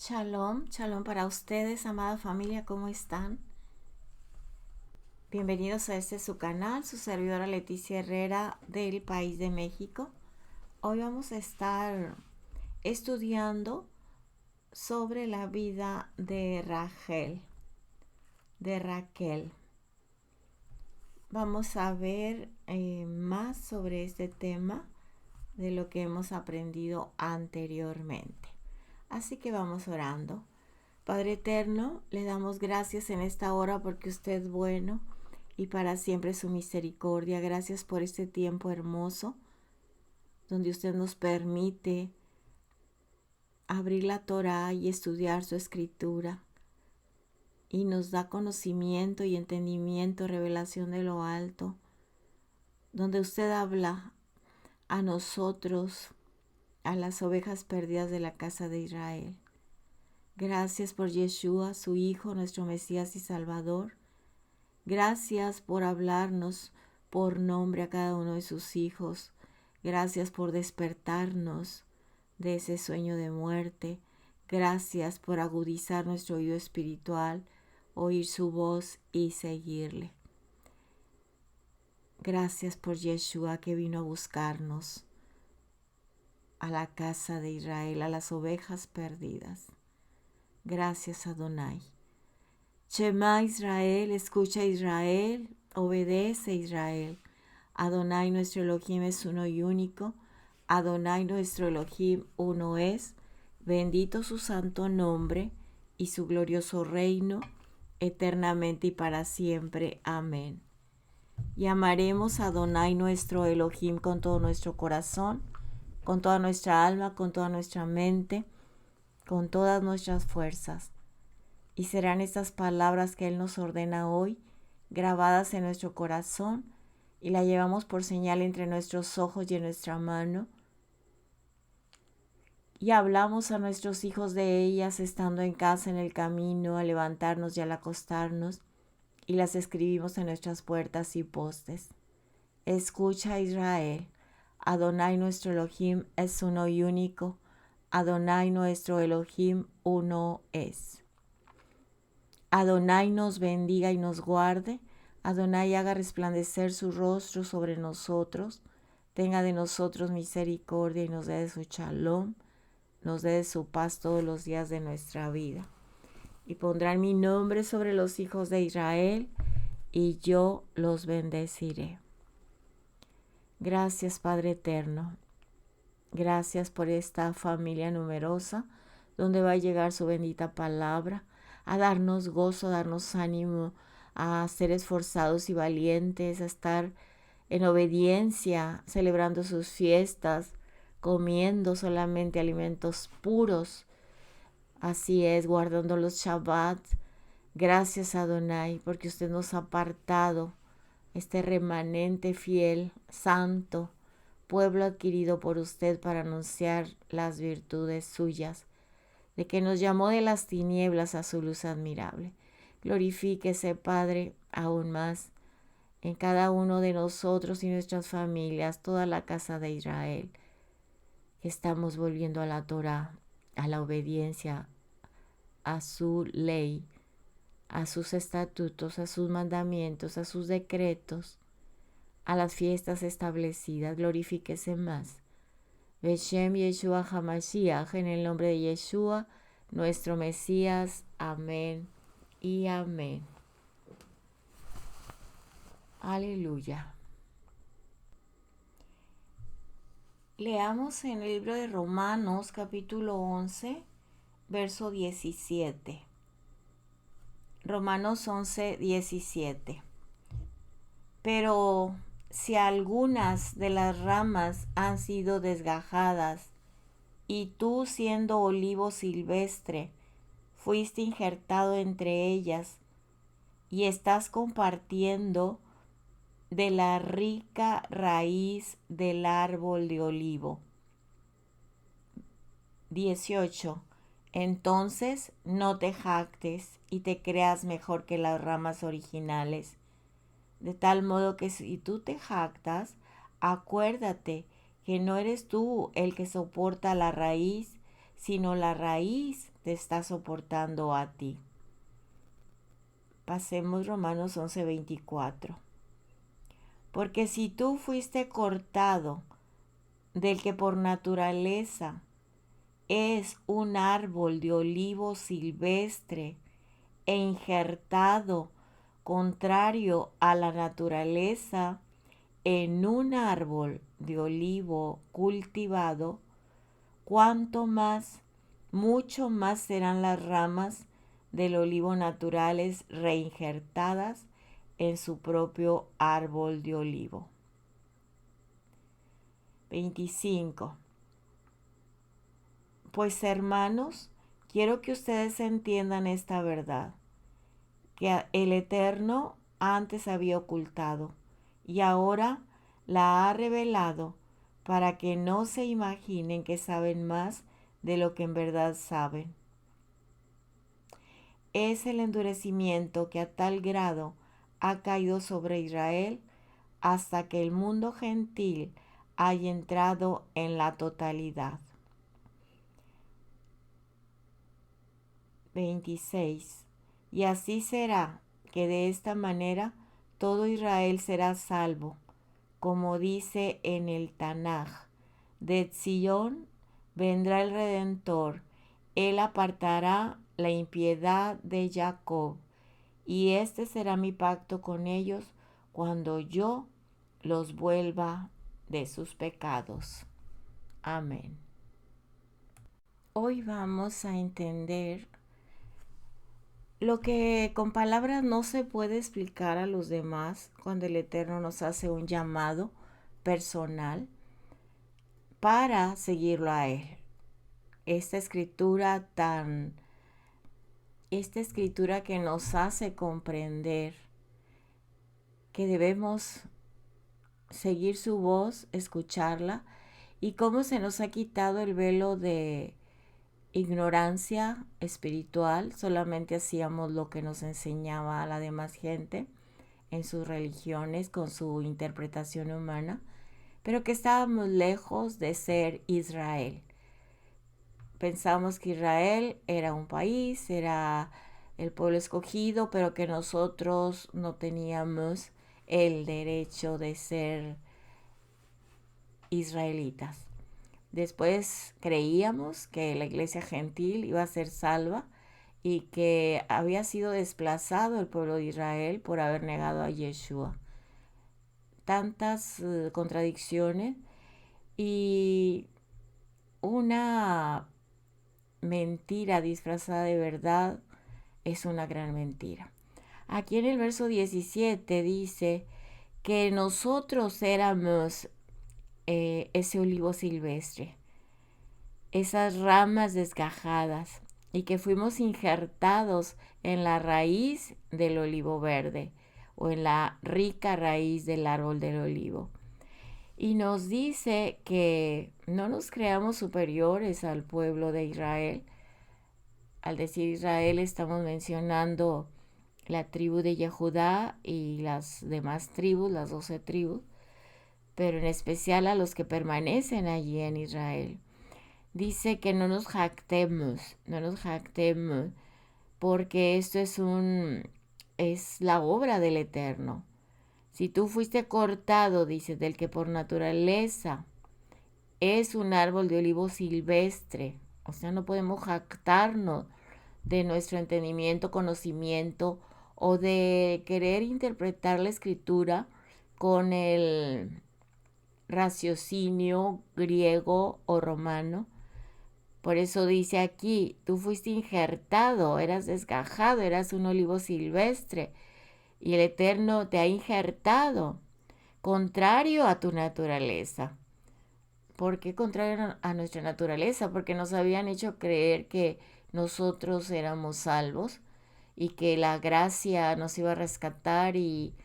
Shalom, shalom para ustedes, amada familia, ¿cómo están? Bienvenidos a su canal, su servidora Leticia Herrera del país de México. Hoy vamos a estar estudiando sobre la vida de Raquel. Vamos a ver más sobre este tema de lo que hemos aprendido anteriormente. Así que vamos orando. Padre eterno, le damos gracias en esta hora porque usted es bueno y para siempre su misericordia. Gracias por este tiempo hermoso donde usted nos permite abrir la Torá y estudiar su escritura y nos da conocimiento y entendimiento, revelación de lo alto, donde usted habla a nosotros, a las ovejas perdidas de la casa de Israel. Gracias por Yeshua, su Hijo, nuestro Mesías y Salvador. Gracias por hablarnos por nombre a cada uno de sus hijos. Gracias por despertarnos de ese sueño de muerte. Gracias por agudizar nuestro oído espiritual, oír su voz y seguirle. Gracias por Yeshua que vino a buscarnos a la casa de Israel, a las ovejas perdidas. Gracias, Adonai. Shema Israel, escucha Israel, obedece Israel. Adonai nuestro Elohim es uno y único. Adonai nuestro Elohim uno es. Bendito su santo nombre y su glorioso reino, eternamente y para siempre. Amén. Y amaremos a Adonai nuestro Elohim con todo nuestro corazón, con toda nuestra alma, con toda nuestra mente, con todas nuestras fuerzas. Y serán estas palabras que Él nos ordena hoy, grabadas en nuestro corazón, y la llevamos por señal entre nuestros ojos y en nuestra mano. Y hablamos a nuestros hijos de ellas, estando en casa, en el camino, al levantarnos y al acostarnos, y las escribimos en nuestras puertas y postes. Escucha, Israel, Adonai nuestro Elohim es uno y único, Adonai nuestro Elohim uno es. Adonai nos bendiga y nos guarde. Adonai haga resplandecer su rostro sobre nosotros. Tenga de nosotros misericordia y nos dé de su shalom. Nos dé de su paz todos los días de nuestra vida. Y pondrán mi nombre sobre los hijos de Israel y yo los bendeciré. Gracias, Padre eterno. Gracias por esta familia numerosa donde va a llegar su bendita palabra, a darnos gozo, a darnos ánimo, a ser esforzados y valientes, a estar en obediencia, celebrando sus fiestas, comiendo solamente alimentos puros. Así es, guardando los Shabbat. Gracias, Adonai, porque usted nos ha apartado, este remanente fiel, santo, pueblo adquirido por usted para anunciar las virtudes suyas, de que nos llamó de las tinieblas a su luz admirable. Glorifíquese, Padre, aún más en cada uno de nosotros y nuestras familias, toda la casa de Israel. Estamos volviendo a la Torá, a la obediencia, a su ley, a sus estatutos, a sus mandamientos, a sus decretos, a las fiestas establecidas. Glorifíquese más. Beshem Yeshua HaMashiach, en el nombre de Yeshua, nuestro Mesías. Amén y amén. Aleluya. Leamos en el libro de Romanos, capítulo 11, verso 17. Romanos 11, 17. Pero si algunas de las ramas han sido desgajadas, y tú, siendo olivo silvestre, fuiste injertado entre ellas, y estás compartiendo de la rica raíz del árbol de olivo. 18. Entonces no te jactes y te creas mejor que las ramas originales. De tal modo que si tú te jactas, acuérdate que no eres tú el que soporta la raíz, sino la raíz te está soportando a ti. Pasemos Romanos 11:24. Porque si tú fuiste cortado del que por naturaleza es un árbol de olivo silvestre e injertado contrario a la naturaleza en un árbol de olivo cultivado, cuanto más, mucho más serán las ramas del olivo naturales reinjertadas en su propio árbol de olivo. 25. Pues hermanos, quiero que ustedes entiendan esta verdad, que el Eterno antes había ocultado y ahora la ha revelado para que no se imaginen que saben más de lo que en verdad saben. Es el endurecimiento que a tal grado ha caído sobre Israel hasta que el mundo gentil haya entrado en la totalidad. 26. Y así será que de esta manera todo Israel será salvo, como dice en el Tanaj: de Sion vendrá el Redentor, él apartará la impiedad de Jacob, y este será mi pacto con ellos cuando yo los vuelva de sus pecados. Amén. Hoy vamos a entender lo que con palabras no se puede explicar a los demás cuando el Eterno nos hace un llamado personal para seguirlo a Él. Esta escritura que nos hace comprender que debemos seguir su voz, escucharla, y cómo se nos ha quitado el velo de ignorancia espiritual. Solamente hacíamos lo que nos enseñaba a la demás gente en sus religiones con su interpretación humana, pero que estábamos lejos de ser Israel. Pensamos que Israel era un país, era el pueblo escogido, pero que nosotros no teníamos el derecho de ser israelitas. Después creíamos que la iglesia gentil iba a ser salva y que había sido desplazado el pueblo de Israel por haber negado a Yeshua. Tantas contradicciones y una mentira disfrazada de verdad es una gran mentira. Aquí en el verso 17 dice que nosotros éramos ese olivo silvestre, esas ramas desgajadas, y que fuimos injertados en la raíz del olivo verde o en la rica raíz del árbol del olivo. Y nos dice que no nos creamos superiores al pueblo de Israel. Al decir Israel estamos mencionando la tribu de Yehudá y las demás tribus, las 12 tribus, pero en especial a los que permanecen allí en Israel. Dice que no nos jactemos, porque esto es la obra del Eterno. Si tú fuiste cortado, dice, del que por naturaleza es un árbol de olivo silvestre, o sea, no podemos jactarnos de nuestro entendimiento, conocimiento o de querer interpretar la escritura con el raciocinio griego o romano. Por eso dice aquí, tú fuiste injertado, eras desgajado, eras un olivo silvestre y el Eterno te ha injertado, contrario a tu naturaleza. ¿Por qué contrario a nuestra naturaleza? Porque nos habían hecho creer que nosotros éramos salvos y que la gracia nos iba a rescatar y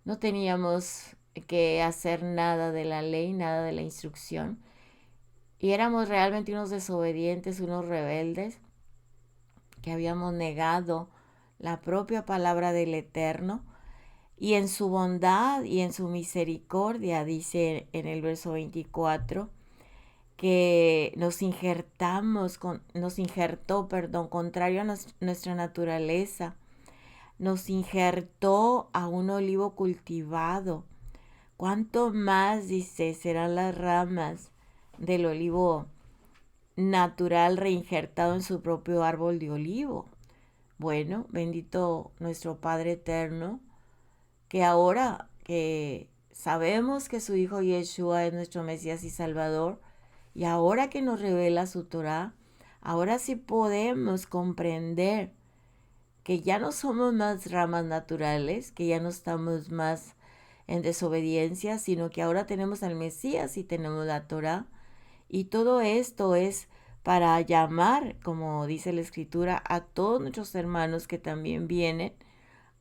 no teníamos que hacer nada de la ley, nada de la instrucción. Y éramos realmente unos desobedientes, unos rebeldes, que habíamos negado la propia palabra del Eterno. Y en su bondad y en su misericordia, dice en el verso 24, que nos injertó, contrario a nuestra naturaleza, nos injertó a un olivo cultivado. ¿Cuánto más, dice, serán las ramas del olivo natural reinjertado en su propio árbol de olivo? Bueno, bendito nuestro Padre Eterno, que ahora que sabemos que su Hijo Yeshua es nuestro Mesías y Salvador, y ahora que nos revela su Torah, ahora sí podemos comprender que ya no somos más ramas naturales, que ya no estamos más en desobediencia, sino que ahora tenemos al Mesías y tenemos la Torah. Y todo esto es para llamar, como dice la Escritura, a todos nuestros hermanos que también vienen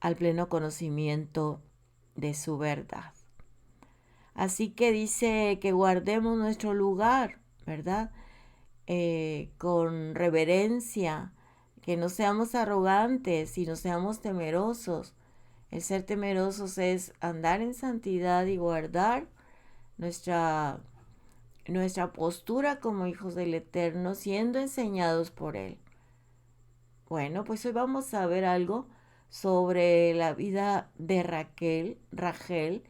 al pleno conocimiento de su verdad. Así que dice que guardemos nuestro lugar, ¿verdad? Con reverencia, que no seamos arrogantes y no seamos temerosos. El ser temerosos es andar en santidad y guardar nuestra postura como hijos del Eterno, siendo enseñados por Él. Bueno, pues hoy vamos a ver algo sobre la vida de Rachel,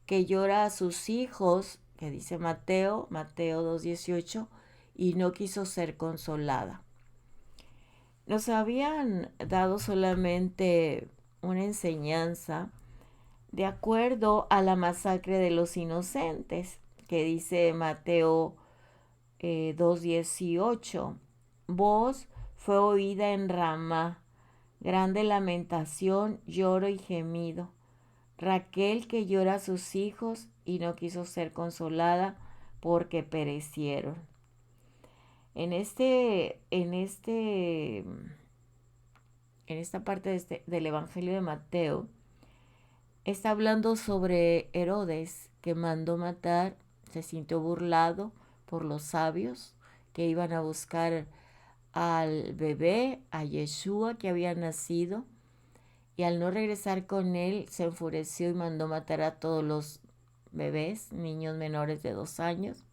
que llora a sus hijos, que dice Mateo 2:18, y no quiso ser consolada. Nos habían dado solamente una enseñanza de acuerdo a la masacre de los inocentes, que dice Mateo 2:18. Voz fue oída en Ramá, grande lamentación, lloro y gemido. Raquel que llora a sus hijos y no quiso ser consolada porque perecieron. En esta parte del Evangelio de Mateo, está hablando sobre Herodes, que mandó matar, se sintió burlado por los sabios que iban a buscar al bebé, a Yeshua que había nacido, y al no regresar con él se enfureció y mandó matar a todos los bebés, niños menores de 2 años.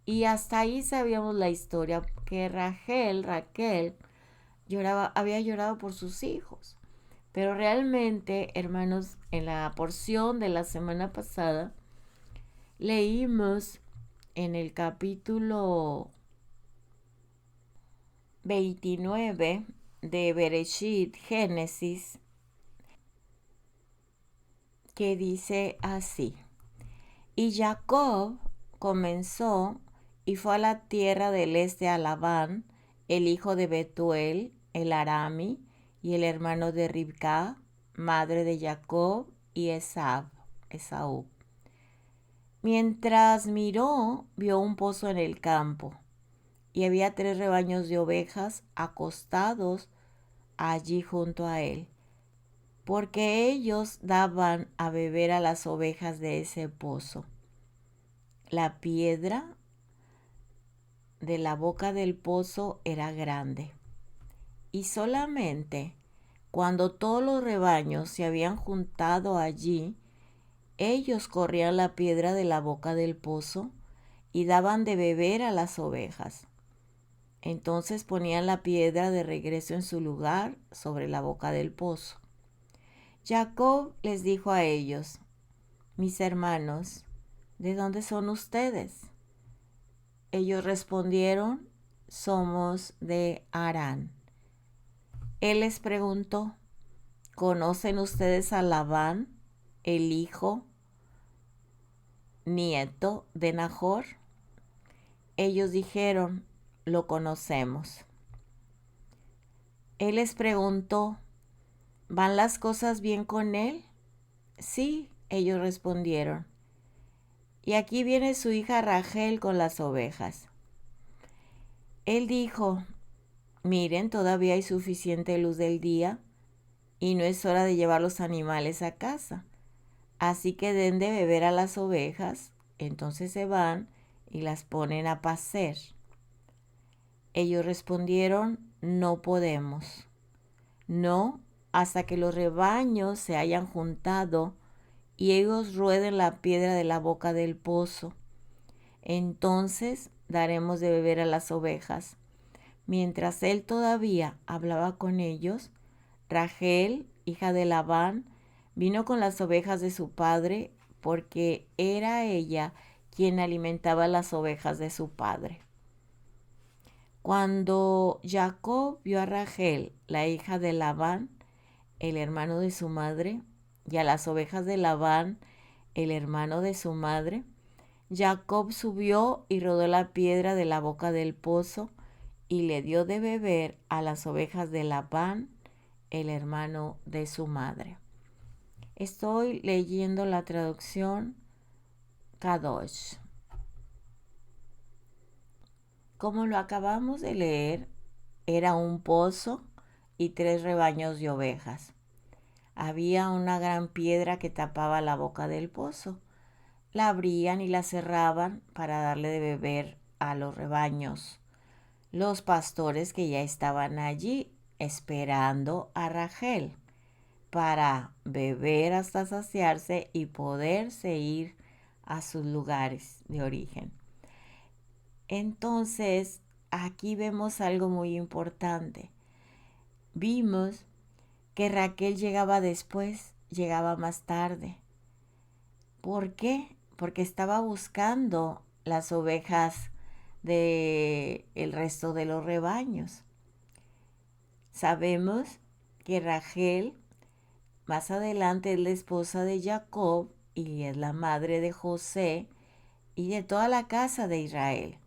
Y hasta ahí sabíamos la historia, que Raquel había llorado por sus hijos. Pero realmente, hermanos, en la porción de la semana pasada, leímos en el capítulo 29 de Bereshit, Génesis, que dice así: y Jacob comenzó y fue a la tierra del este a Labán, el hijo de Betuel, el Arami, y el hermano de Ribca, madre de Jacob y Esaú. Mientras miró, vio un pozo en el campo, y había 3 rebaños de ovejas acostados allí junto a él, porque ellos daban a beber a las ovejas de ese pozo. La piedra de la boca del pozo era grande, y solamente cuando todos los rebaños se habían juntado allí, ellos corrían la piedra de la boca del pozo y daban de beber a las ovejas. Entonces ponían la piedra de regreso en su lugar sobre la boca del pozo. Jacob les dijo a ellos: mis hermanos, ¿de dónde son ustedes? Ellos respondieron: somos de Harán. Él les preguntó: ¿conocen ustedes a Labán, el hijo, nieto de Nahor? Ellos dijeron: lo conocemos. Él les preguntó: ¿van las cosas bien con él? Sí, ellos respondieron. Y aquí viene su hija Rachel con las ovejas. Él dijo: miren, todavía hay suficiente luz del día y no es hora de llevar los animales a casa. Así que den de beber a las ovejas. Entonces se van y las ponen a pacer. Ellos respondieron: no podemos. No, hasta que los rebaños se hayan juntado y ellos rueden la piedra de la boca del pozo. Entonces daremos de beber a las ovejas? Mientras él todavía hablaba con ellos, Rachel, hija de Labán, vino con las ovejas de su padre, porque era ella quien alimentaba las ovejas de su padre. Cuando Jacob vio a Rachel, la hija de Labán, el hermano de su madre, y a las ovejas de Labán, el hermano de su madre, Jacob subió y rodó la piedra de la boca del pozo y le dio de beber a las ovejas de Labán, el hermano de su madre. Estoy leyendo la traducción Kadosh. Como lo acabamos de leer, era un pozo y 3 rebaños de ovejas. Había una gran piedra que tapaba la boca del pozo. La abrían y la cerraban para darle de beber a los rebaños. Los pastores que ya estaban allí esperando a Rachel para beber hasta saciarse y poderse ir a sus lugares de origen. Entonces, aquí vemos algo muy importante. Vimos que Raquel llegaba después, llegaba más tarde. ¿Por qué? Porque estaba buscando las ovejas del resto de los rebaños. Sabemos que Rachel más adelante es la esposa de Jacob y es la madre de José y de toda la casa de Israel.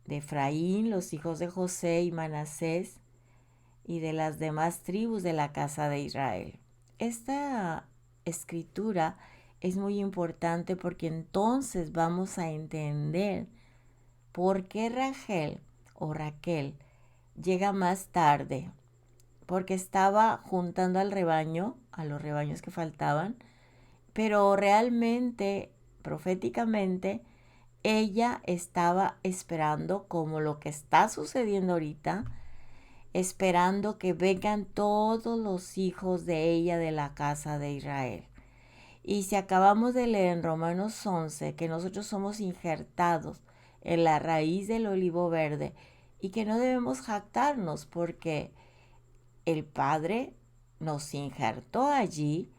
De Efraín, los hijos de José y Manasés, y de las demás tribus de la casa de Israel. Esta escritura es muy importante porque entonces vamos a entender por qué Rachel o Raquel llega más tarde, porque estaba juntando al rebaño, a los rebaños que faltaban, pero realmente, proféticamente, ella estaba esperando como lo que está sucediendo ahorita, esperando que vengan todos los hijos de ella de la casa de Israel. Y si acabamos de leer en Romanos 11 que nosotros somos injertados en la raíz del olivo verde y que no debemos jactarnos porque el Padre nos injertó allí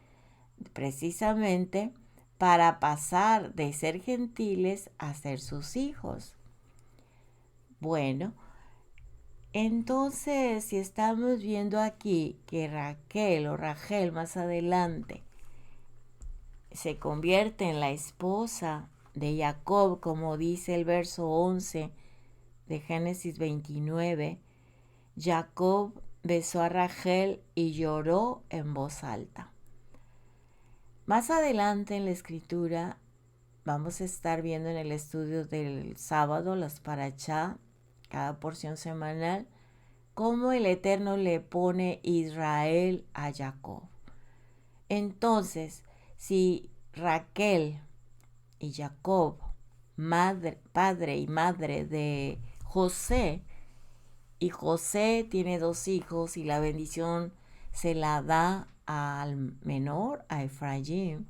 precisamente para pasar de ser gentiles a ser sus hijos. Bueno, entonces si estamos viendo aquí que Raquel o Rachel más adelante se convierte en la esposa de Jacob, como dice el verso 11 de Génesis 29, Jacob besó a Rachel y lloró en voz alta. Más adelante en la escritura vamos a estar viendo en el estudio del sábado, las parashá, cada porción semanal, cómo el Eterno le pone Israel a Jacob. Entonces, si Raquel y Jacob, padre y madre de José, y José tiene 2 hijos y la bendición se la da al menor, a Efraín.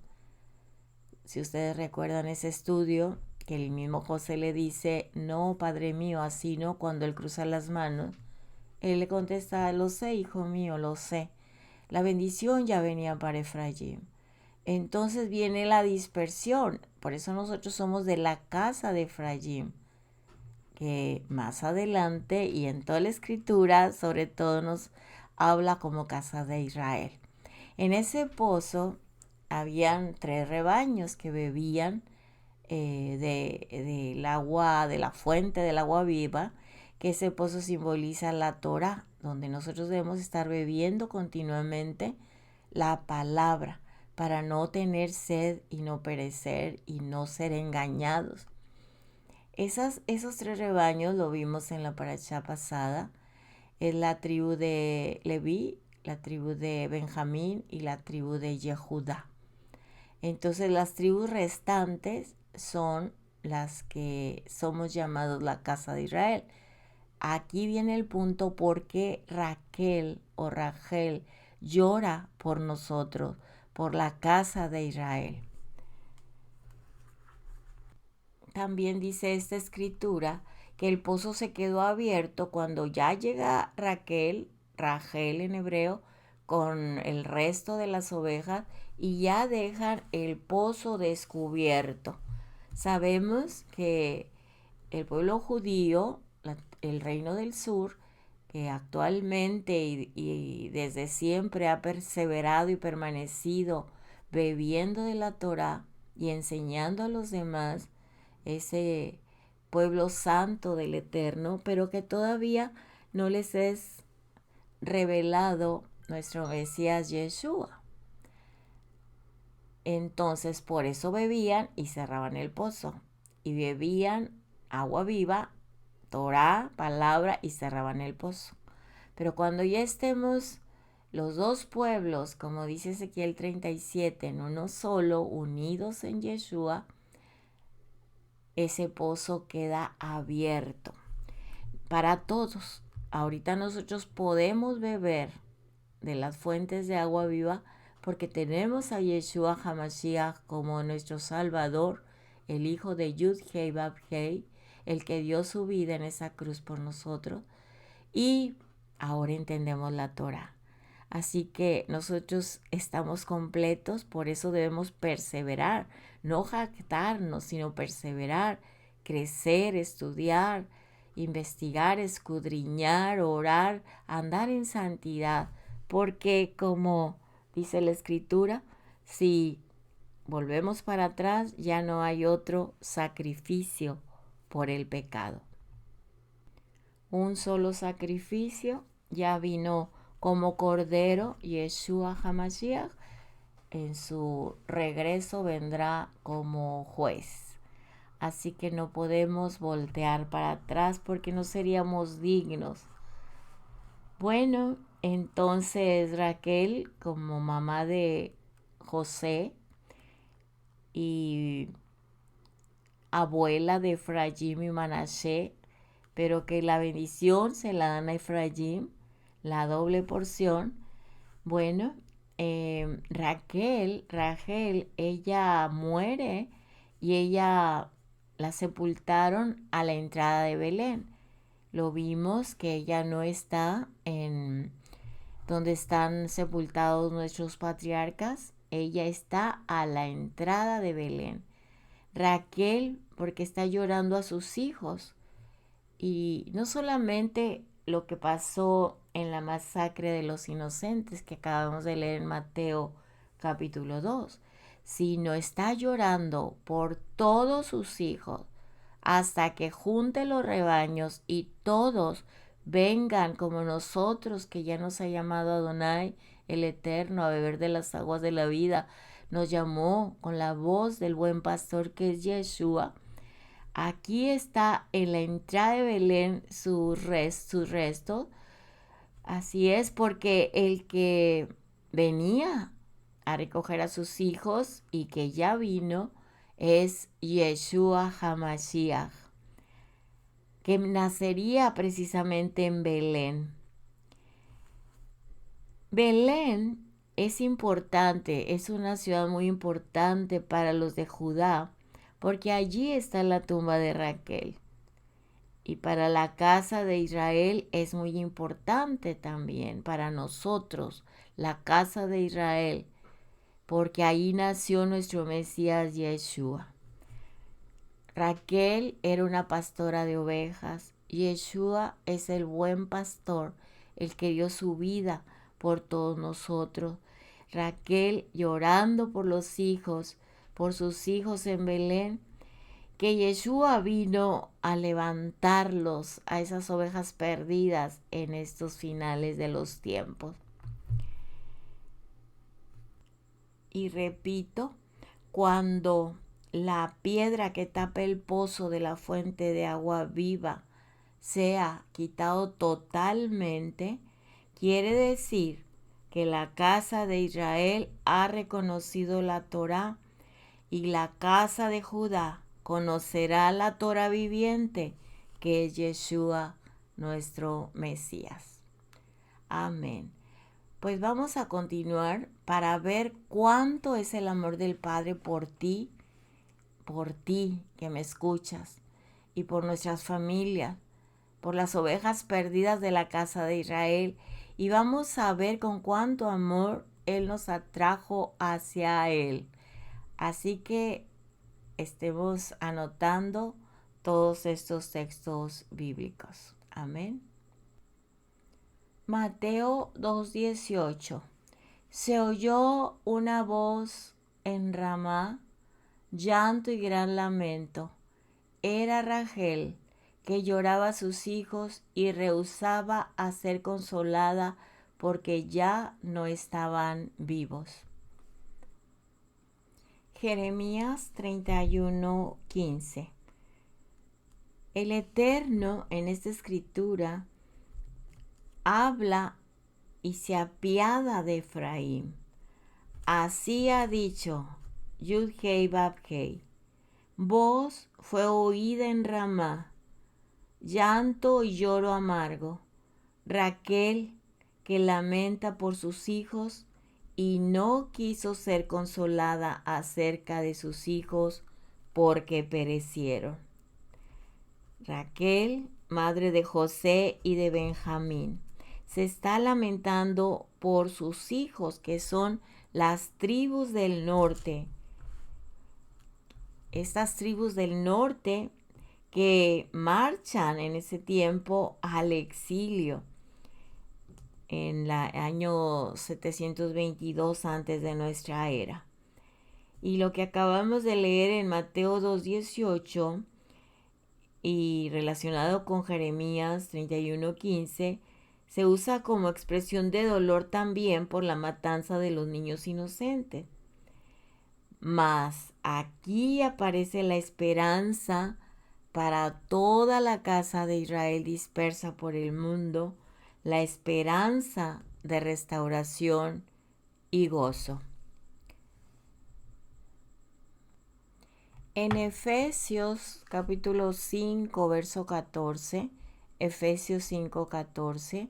Si ustedes recuerdan ese estudio, que el mismo José le dice, no, padre mío, así no, cuando él cruza las manos, él le contesta, lo sé, hijo mío, lo sé. La bendición ya venía para Efraín. Entonces viene la dispersión. Por eso nosotros somos de la casa de Efraín, que más adelante y en toda la escritura sobre todo nos habla como casa de Israel. En ese pozo habían 3 rebaños que bebían del agua, de la fuente del agua viva, que ese pozo simboliza la Torah, donde nosotros debemos estar bebiendo continuamente la palabra para no tener sed y no perecer y no ser engañados. Esos 3 rebaños lo vimos en la parashá pasada. Es la tribu de Leví, la tribu de Benjamín y la tribu de Yehudá. Entonces las tribus restantes son las que somos llamados la casa de Israel. Aquí viene el punto por qué Raquel o Rachel llora por nosotros, por la casa de Israel. también dice esta escritura que el pozo se quedó abierto cuando ya llega Rachel en hebreo, con el resto de las ovejas y ya dejan el pozo descubierto. Sabemos que el pueblo judío, el reino del sur, que actualmente y desde siempre ha perseverado y permanecido bebiendo de la Torá y enseñando a los demás, ese pueblo santo del Eterno, pero que todavía no les es revelado nuestro Mesías Yeshua. Entonces por eso bebían y cerraban el pozo, y bebían agua viva, Torá, palabra, y cerraban el pozo. Pero cuando ya estemos los dos pueblos, como dice Ezequiel 37, en uno solo, unidos en Yeshua, ese pozo queda abierto para todos. Ahorita nosotros podemos beber de las fuentes de agua viva porque tenemos a Yeshua HaMashiach como nuestro Salvador, el hijo de Yud-Hei Vav-Hei, el que dio su vida en esa cruz por nosotros, y ahora entendemos la Torah. Así que nosotros estamos completos, por eso debemos perseverar, no jactarnos, sino perseverar, crecer, estudiar, investigar, escudriñar, orar, andar en santidad, porque como dice la Escritura, si volvemos para atrás ya no hay otro sacrificio por el pecado. Un solo sacrificio ya vino como Cordero, Yeshua HaMashiach. En su regreso vendrá como juez. Así que no podemos voltear para atrás porque no seríamos dignos. Bueno, entonces Raquel, como mamá de José y abuela de Efraín y Manashe, pero que la bendición se la dan a Efraín, la doble porción. Bueno, Rachel, ella muere y ella la sepultaron a la entrada de Belén. Lo vimos que ella no está en donde están sepultados nuestros patriarcas. Ella está a la entrada de Belén. Raquel, porque está llorando a sus hijos. Y no solamente lo que pasó en la masacre de los inocentes que acabamos de leer en Mateo capítulo 2, sino está llorando por todos sus hijos hasta que junte los rebaños y todos vengan como nosotros, que ya nos ha llamado Adonai el Eterno a beber de las aguas de la vida. Nos llamó con la voz del buen pastor que es Yeshua. Aquí está en la entrada de Belén su resto. Así es, porque el que venía a recoger a sus hijos y que ya vino es Yeshua HaMashiach, que nacería precisamente en Belén. Belén es importante, es una ciudad muy importante para los de Judá, porque allí está la tumba de Raquel. Y para la casa de Israel es muy importante también, para nosotros, la casa de Israel, porque ahí nació nuestro Mesías Yeshua. Raquel era una pastora de ovejas. Yeshua es el buen pastor, el que dio su vida por todos nosotros. Raquel llorando por sus hijos en Belén, que Yeshua vino a levantarlos, a esas ovejas perdidas en estos finales de los tiempos. Y repito, cuando la piedra que tapa el pozo de la fuente de agua viva sea quitado totalmente, quiere decir que la casa de Israel ha reconocido la Torá y la casa de Judá conocerá la Torá viviente, que es Yeshua, nuestro Mesías. Amén. Pues vamos a continuar para ver cuánto es el amor del Padre por ti, por ti que me escuchas y por nuestras familias, por las ovejas perdidas de la casa de Israel. Y vamos a ver con cuánto amor Él nos atrajo hacia Él. Así que estemos anotando todos estos textos bíblicos. Amén. Mateo 2:18. Se oyó una voz en Ramá, llanto y gran lamento. Era Rachel, que lloraba a sus hijos y rehusaba a ser consolada porque ya no estaban vivos. Jeremías 31:15. El Eterno en esta escritura habla y se apiada de Efraín. Así ha dicho Yud-Hei Vav-Hei. Voz fue oída en Ramá, llanto y lloro amargo. Raquel, que lamenta por sus hijos y no quiso ser consolada acerca de sus hijos porque perecieron. Raquel, madre de José y de Benjamín, se está lamentando por sus hijos, que son las tribus del norte. Estas tribus del norte que marchan en ese tiempo al exilio en el año 722 antes de nuestra era. Y lo que acabamos de leer en Mateo 2:18 y relacionado con Jeremías 31:15 se usa como expresión de dolor también por la matanza de los niños inocentes. Mas aquí aparece la esperanza para toda la casa de Israel dispersa por el mundo, la esperanza de restauración y gozo. En Efesios capítulo 5, verso 14, Efesios 5:14,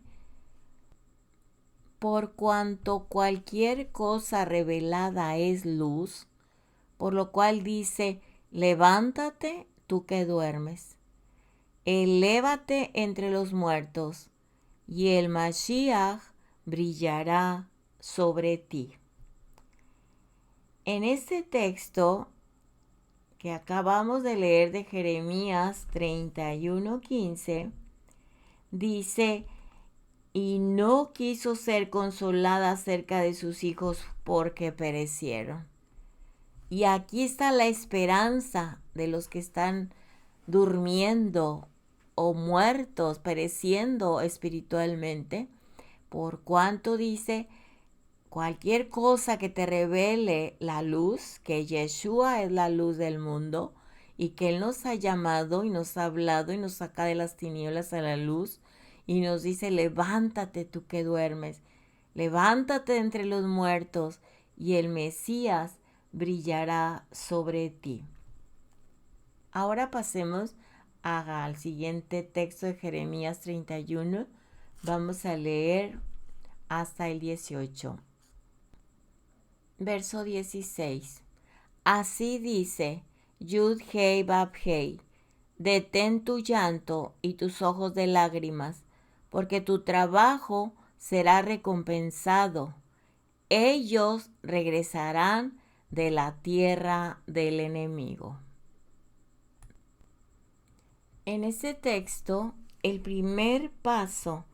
por cuanto cualquier cosa revelada es luz, por lo cual dice, levántate tú que duermes, elévate entre los muertos, y el Mashiach brillará sobre ti. En este texto que acabamos de leer de Jeremías 31:15, dice, y no quiso ser consolada acerca de sus hijos porque perecieron. Y aquí está la esperanza de los que están durmiendo o muertos, pereciendo espiritualmente, por cuanto dice, cualquier cosa que te revele la luz, que Yeshua es la luz del mundo y que Él nos ha llamado y nos ha hablado y nos saca de las tinieblas a la luz y nos dice, levántate tú que duermes, levántate entre los muertos y el Mesías brillará sobre ti. Ahora pasemos al siguiente texto de Jeremías 31. Vamos a leer hasta el 18. Verso 16. Así dice Yud-Hei Vav-Hei, detén tu llanto y tus ojos de lágrimas, porque tu trabajo será recompensado. Ellos regresarán de la tierra del enemigo. En este texto, el primer paso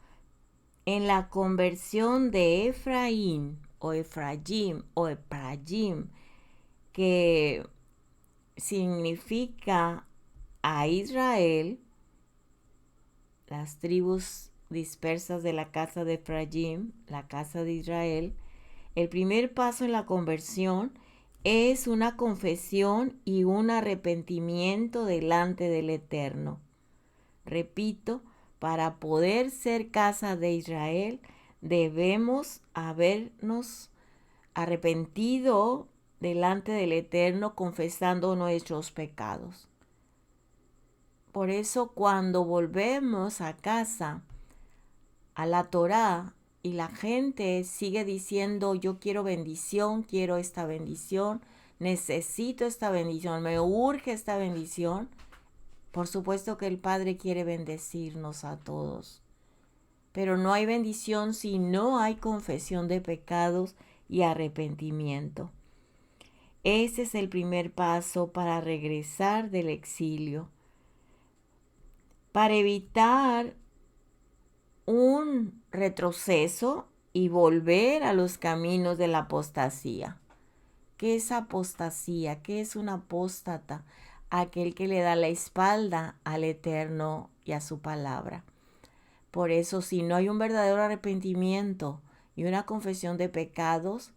en la conversión de Efraín o Efraim o Eprayim, que significa a Israel, las tribus dispersas de la casa de Efraim, la casa de Israel, el primer paso en la conversión es una confesión y un arrepentimiento delante del Eterno. Repito, para poder ser casa de Israel, debemos habernos arrepentido delante del Eterno, confesando nuestros pecados. Por eso, cuando volvemos a casa, a la Torá, y la gente sigue diciendo, yo quiero bendición, quiero esta bendición, necesito esta bendición, me urge esta bendición. Por supuesto que el Padre quiere bendecirnos a todos, pero no hay bendición si no hay confesión de pecados y arrepentimiento. Ese es el primer paso para regresar del exilio, para evitar un retroceso y volver a los caminos de la apostasía. ¿Qué es apostasía? ¿Qué es un apóstata? Aquel que le da la espalda al Eterno y a su palabra. Por eso, si no hay un verdadero arrepentimiento y una confesión de pecados,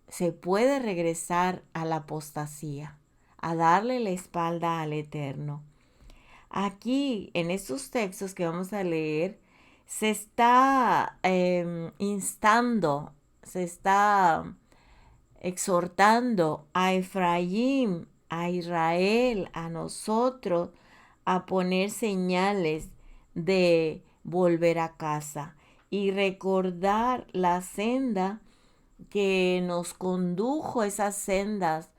se puede regresar a la apostasía, a darle la espalda al Eterno. Aquí, en estos textos que vamos a leer, se está instando, se está exhortando a Efraín, a Israel, a nosotros, a poner señales de volver a casa y recordar la senda que nos condujo, esas sendas,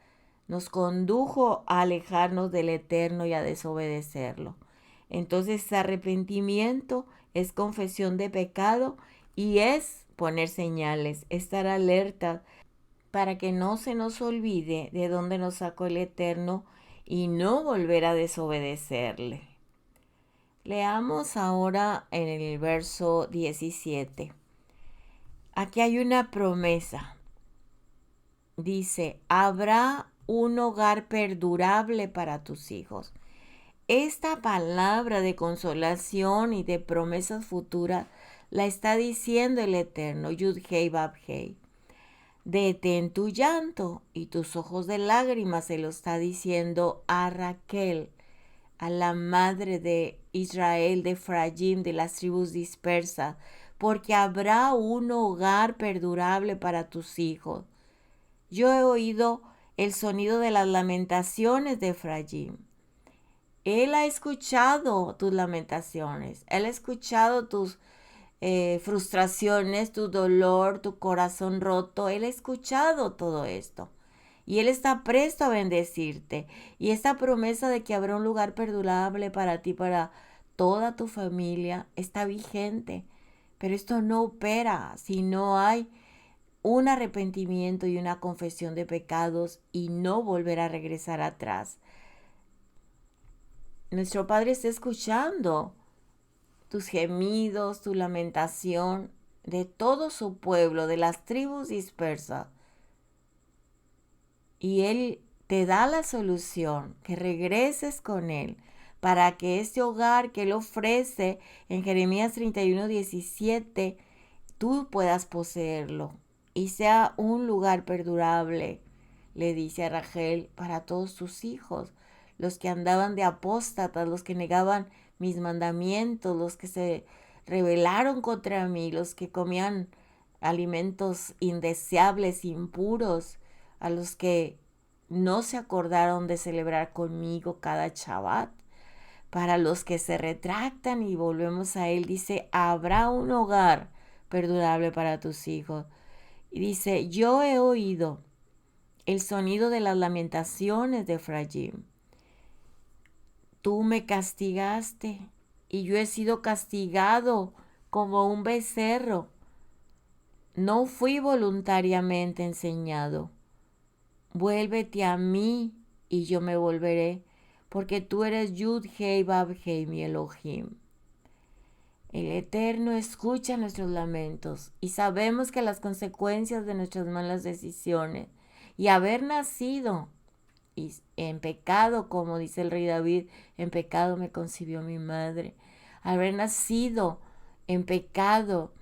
nos condujo a alejarnos del Eterno y a desobedecerlo. Entonces, arrepentimiento es confesión de pecado y es poner señales, estar alerta para que no se nos olvide de dónde nos sacó el Eterno y no volver a desobedecerle. Leamos ahora en el verso 17. Aquí hay una promesa. Dice, habrá un hogar perdurable para tus hijos. Esta palabra de consolación y de promesas futuras la está diciendo el Eterno, Yud-Hei Bab-Hei. Detén tu llanto y tus ojos de lágrimas, se lo está diciendo a Raquel, a la madre de Israel, de Efraín, de las tribus dispersas, porque habrá un hogar perdurable para tus hijos. Yo he oído el sonido de las lamentaciones de Efraín. Él ha escuchado tus lamentaciones, Él ha escuchado tus frustraciones, tu dolor, tu corazón roto. Él ha escuchado todo esto. Y Él está presto a bendecirte. Y esta promesa de que habrá un lugar perdurable para ti, para toda tu familia, está vigente. Pero esto no opera si no hay un arrepentimiento y una confesión de pecados y no volver a regresar atrás. Nuestro Padre está escuchando tus gemidos, tu lamentación de todo su pueblo, de las tribus dispersas. Y Él te da la solución, que regreses con Él, para que este hogar que Él ofrece en Jeremías 31:17, tú puedas poseerlo y sea un lugar perdurable, le dice a Rachel, para todos tus hijos, los que andaban de apóstatas, los que negaban mis mandamientos, los que se rebelaron contra mí, los que comían alimentos indeseables, impuros, a los que no se acordaron de celebrar conmigo cada Shabbat. Para los que se retractan y volvemos a Él, dice, habrá un hogar perdurable para tus hijos. Y dice, yo he oído el sonido de las lamentaciones de Efraín. Tú me castigaste y yo he sido castigado como un becerro. No fui voluntariamente enseñado. Vuélvete a mí y yo me volveré, porque tú eres Yud-Hei Bab-Hei, mi Elohim. El Eterno escucha nuestros lamentos y sabemos que las consecuencias de nuestras malas decisiones y haber nacido en pecado, como dice el rey David, en pecado me concibió mi madre, haber nacido en pecado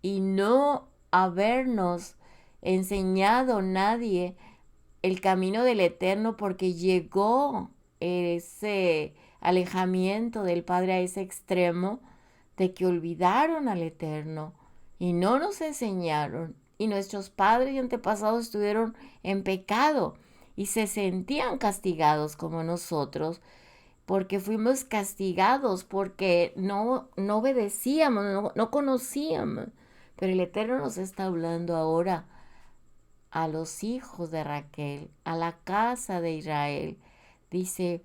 y no habernos enseñado nadie el camino del Eterno, porque llegó ese alejamiento del Padre a ese extremo de que olvidaron al Eterno y no nos enseñaron, y nuestros padres y antepasados estuvieron en pecado y se sentían castigados como nosotros, porque fuimos castigados, porque no obedecíamos, no conocíamos. Pero el Eterno nos está hablando ahora a los hijos de Raquel, a la casa de Israel. Dice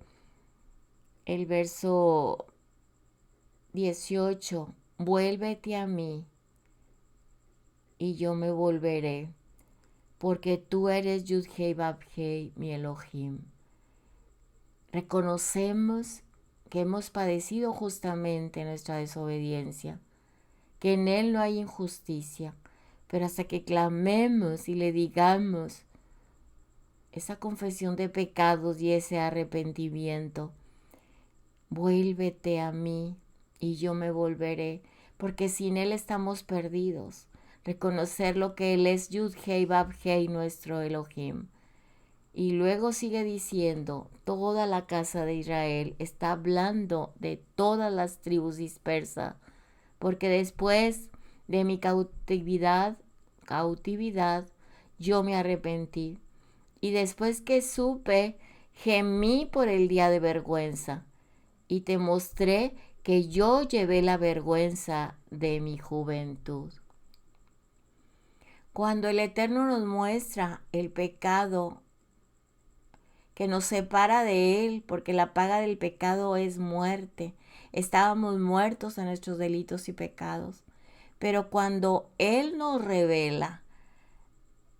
el verso 18, vuélvete a mí y yo me volveré, porque tú eres Yud-Hei Vab-Hei, mi Elohim. Reconocemos que hemos padecido justamente nuestra desobediencia, que en Él no hay injusticia, pero hasta que clamemos y le digamos esa confesión de pecados y ese arrepentimiento, vuélvete a mí y yo me volveré, porque sin Él estamos perdidos. Reconocer lo que Él es Yud-Hei Vab-Hei, nuestro Elohim. Y luego sigue diciendo, toda la casa de Israel, está hablando de todas las tribus dispersas, porque después de mi cautividad, yo me arrepentí. Y después que supe, gemí por el día de vergüenza, y te mostré que yo llevé la vergüenza de mi juventud. Cuando el Eterno nos muestra el pecado que nos separa de Él, porque la paga del pecado es muerte. Estábamos muertos en nuestros delitos y pecados. Pero cuando Él nos revela,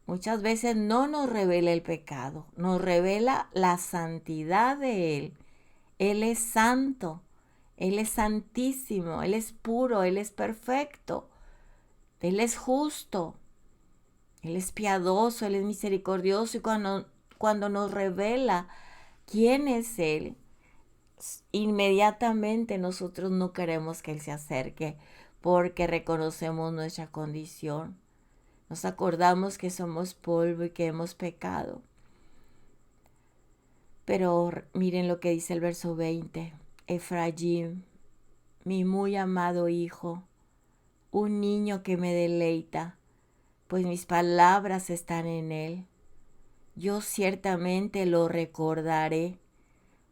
muchas veces no nos revela el pecado, nos revela la santidad de Él. Él es santo, Él es santísimo, Él es puro, Él es perfecto, Él es justo, Él es piadoso, Él es misericordioso. Y cuando nos revela quién es Él, inmediatamente nosotros no queremos que Él se acerque porque reconocemos nuestra condición. Nos acordamos que somos polvo y que hemos pecado. Pero miren lo que dice el verso 20. Efraín, mi muy amado hijo, un niño que me deleita, pues mis palabras están en él. Yo ciertamente lo recordaré,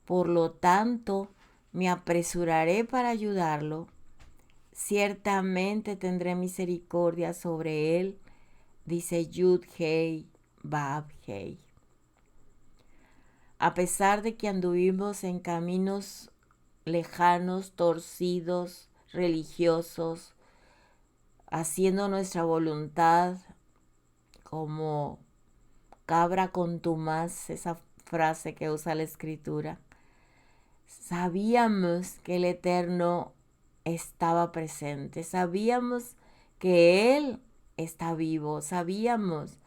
por lo tanto me apresuraré para ayudarlo. Ciertamente tendré misericordia sobre él, dice Yud-Hei Vab-Hei. A pesar de que anduvimos en caminos lejanos, torcidos, religiosos, haciendo nuestra voluntad como cabra contumaz, esa frase que usa la Escritura, sabíamos que el Eterno estaba presente, sabíamos que Él está vivo, sabíamos,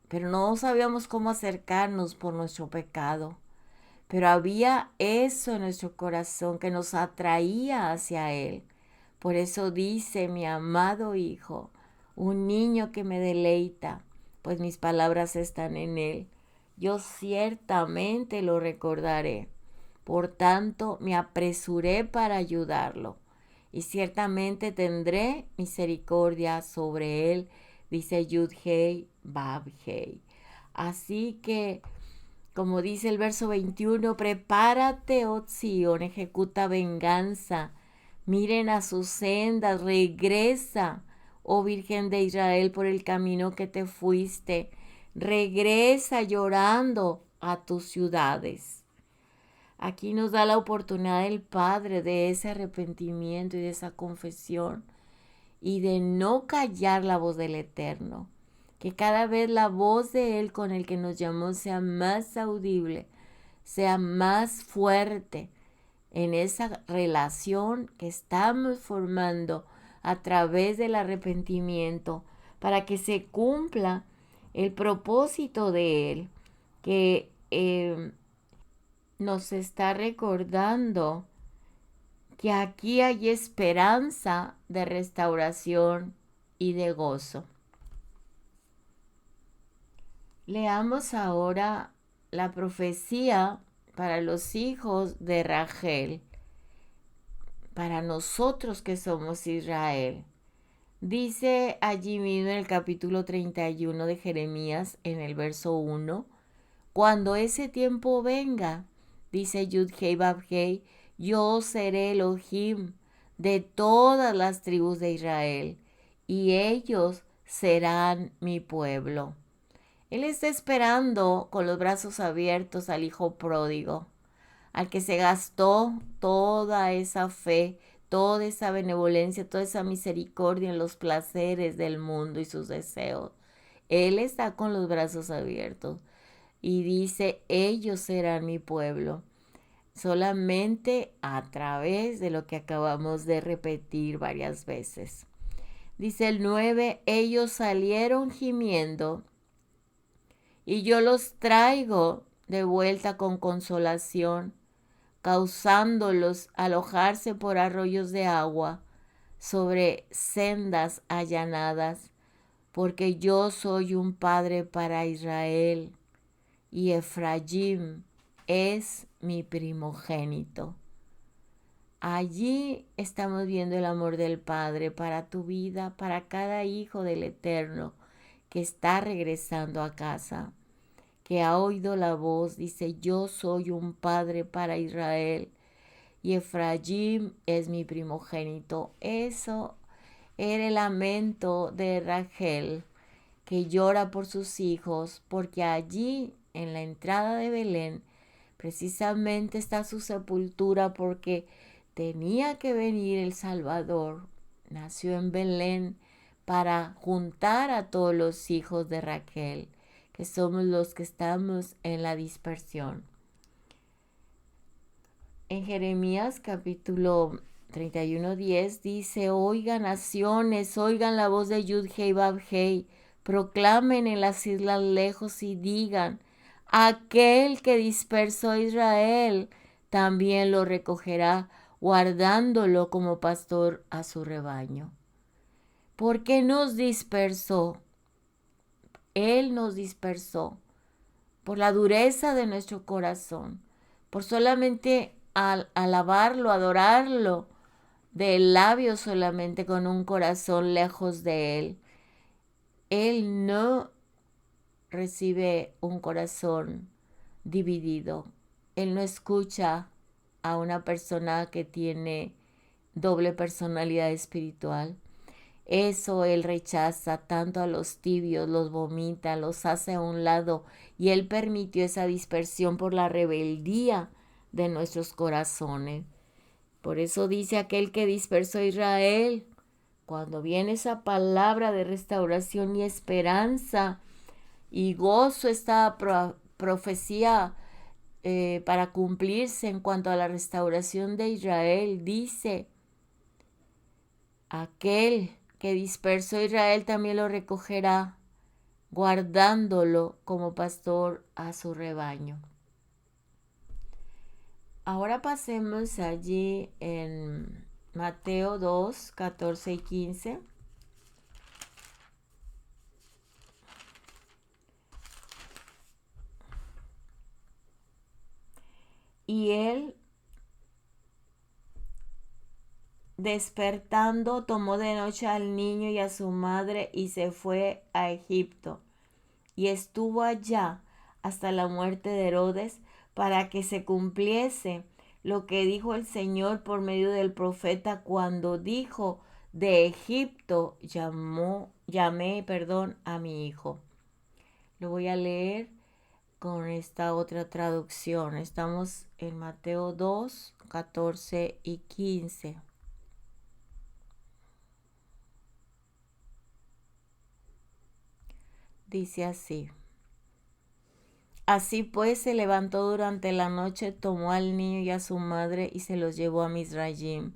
pero no sabíamos cómo acercarnos por nuestro pecado. Pero había eso en nuestro corazón que nos atraía hacia Él. Por eso dice mi amado Hijo, un niño que me deleita, pues mis palabras están en Él. Yo ciertamente lo recordaré. Por tanto, me apresuré para ayudarlo. Y ciertamente tendré misericordia sobre Él, dice Yud-Hei Vab-Hei. Así que, como dice el verso 21, prepárate, oh Sion, ejecuta venganza. Miren a sus sendas, regresa, oh Virgen de Israel, por el camino que te fuiste. Regresa llorando a tus ciudades. Aquí nos da la oportunidad el Padre de ese arrepentimiento y de esa confesión y de no callar la voz del Eterno. Que cada vez la voz de Él con el que nos llamó sea más audible, sea más fuerte en esa relación que estamos formando a través del arrepentimiento para que se cumpla el propósito de Él, que nos está recordando que aquí hay esperanza de restauración y de gozo. Leamos ahora la profecía para los hijos de Rachel, para nosotros que somos Israel. Dice allí mismo en el capítulo 31 de Jeremías, en el verso 1, cuando ese tiempo venga, dice Yud-Hei Vab-Hei, yo seré Elohim de todas las tribus de Israel, y ellos serán mi pueblo. Él está esperando con los brazos abiertos al hijo pródigo, al que se gastó toda esa fe, toda esa benevolencia, toda esa misericordia en los placeres del mundo y sus deseos. Él está con los brazos abiertos y dice, ellos serán mi pueblo. Solamente a través de lo que acabamos de repetir varias veces. Dice el 9, ellos salieron gimiendo y yo los traigo de vuelta con consolación, causándolos alojarse por arroyos de agua, sobre sendas allanadas, porque yo soy un padre para Israel, y Efraín es mi primogénito. Allí estamos viendo el amor del Padre para tu vida, para cada hijo del Eterno que está regresando a casa, que ha oído la voz, dice, yo soy un padre para Israel y Efraín es mi primogénito. Eso era el lamento de Rachel, que llora por sus hijos, porque allí en la entrada de Belén precisamente está su sepultura, porque tenía que venir el Salvador. Nació en Belén para juntar a todos los hijos de Raquel, que somos los que estamos en la dispersión. En Jeremías capítulo 31:10 dice, oigan naciones, oigan la voz de Yud-Hei Bab-Hei, proclamen en las islas lejos y digan, aquel que dispersó a Israel también lo recogerá, guardándolo como pastor a su rebaño. ¿Por qué nos dispersó? Él nos dispersó por la dureza de nuestro corazón, por solamente alabarlo, adorarlo, de labios solamente, con un corazón lejos de Él. Él no recibe un corazón dividido. Él no escucha a una persona que tiene doble personalidad espiritual. Eso Él rechaza tanto a los tibios, los vomita, los hace a un lado, y Él permitió esa dispersión por la rebeldía de nuestros corazones. Por eso dice aquel que dispersó a Israel, cuando viene esa palabra de restauración y esperanza y gozo, esta profecía para cumplirse en cuanto a la restauración de Israel, dice, aquel que dispersó a Israel también lo recogerá, guardándolo como pastor a su rebaño. Ahora pasemos allí en Mateo 2, 14 y 15. Y él, despertando, tomó de noche al niño y a su madre y se fue a Egipto. Y estuvo allá hasta la muerte de Herodes, para que se cumpliese lo que dijo el Señor por medio del profeta, cuando dijo, de Egipto llamé a mi hijo. Lo voy a leer con esta otra traducción. Estamos en Mateo 2, 14 y 15. Dice así. Así pues se levantó durante la noche, tomó al niño y a su madre y se los llevó a Misraim,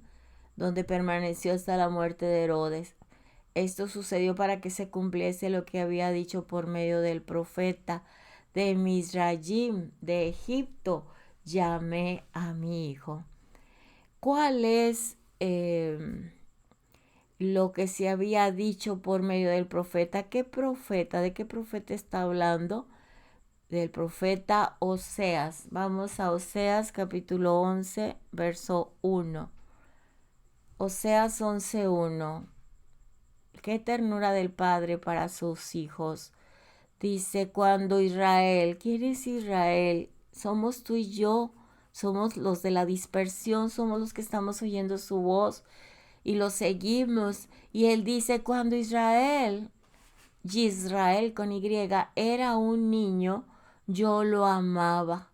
donde permaneció hasta la muerte de Herodes. Esto sucedió para que se cumpliese lo que había dicho por medio del profeta, de Misraim, de Egipto, llamé a mi hijo. ¿Cuál es lo que se había dicho por medio del profeta? ¿Qué profeta? ¿De qué profeta está hablando? Del profeta Oseas. Vamos a Oseas capítulo 11, verso 1. Oseas 11:1. Qué ternura del Padre para sus hijos. Dice, cuando Israel, ¿quién es Israel? Somos tú y yo, somos los de la dispersión, somos los que estamos oyendo su voz y lo seguimos. Y él dice, cuando Israel Israel con Y, era un niño, yo lo amaba.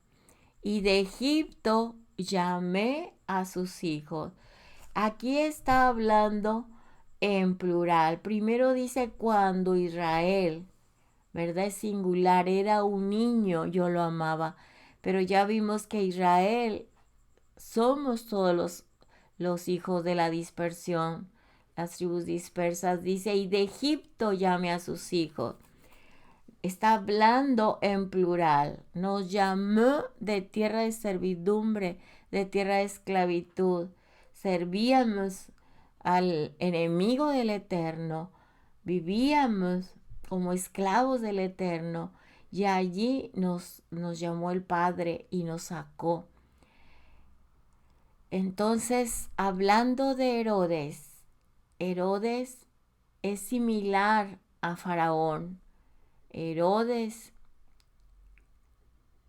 Y de Egipto llamé a sus hijos. Aquí está hablando en plural. Primero dice cuando Israel, ¿verdad? Es singular, era un niño, yo lo amaba. Pero ya vimos que Israel somos todos los hijos de la dispersión, las tribus dispersas. Dice, y de Egipto llame a sus hijos. Está hablando en plural. Nos llamó de tierra de servidumbre, de tierra de esclavitud. Servíamos al enemigo del Eterno. Vivíamos como esclavos del Eterno. Y allí nos llamó el Padre y nos sacó. Entonces, hablando de Herodes, Herodes es similar a Faraón. Herodes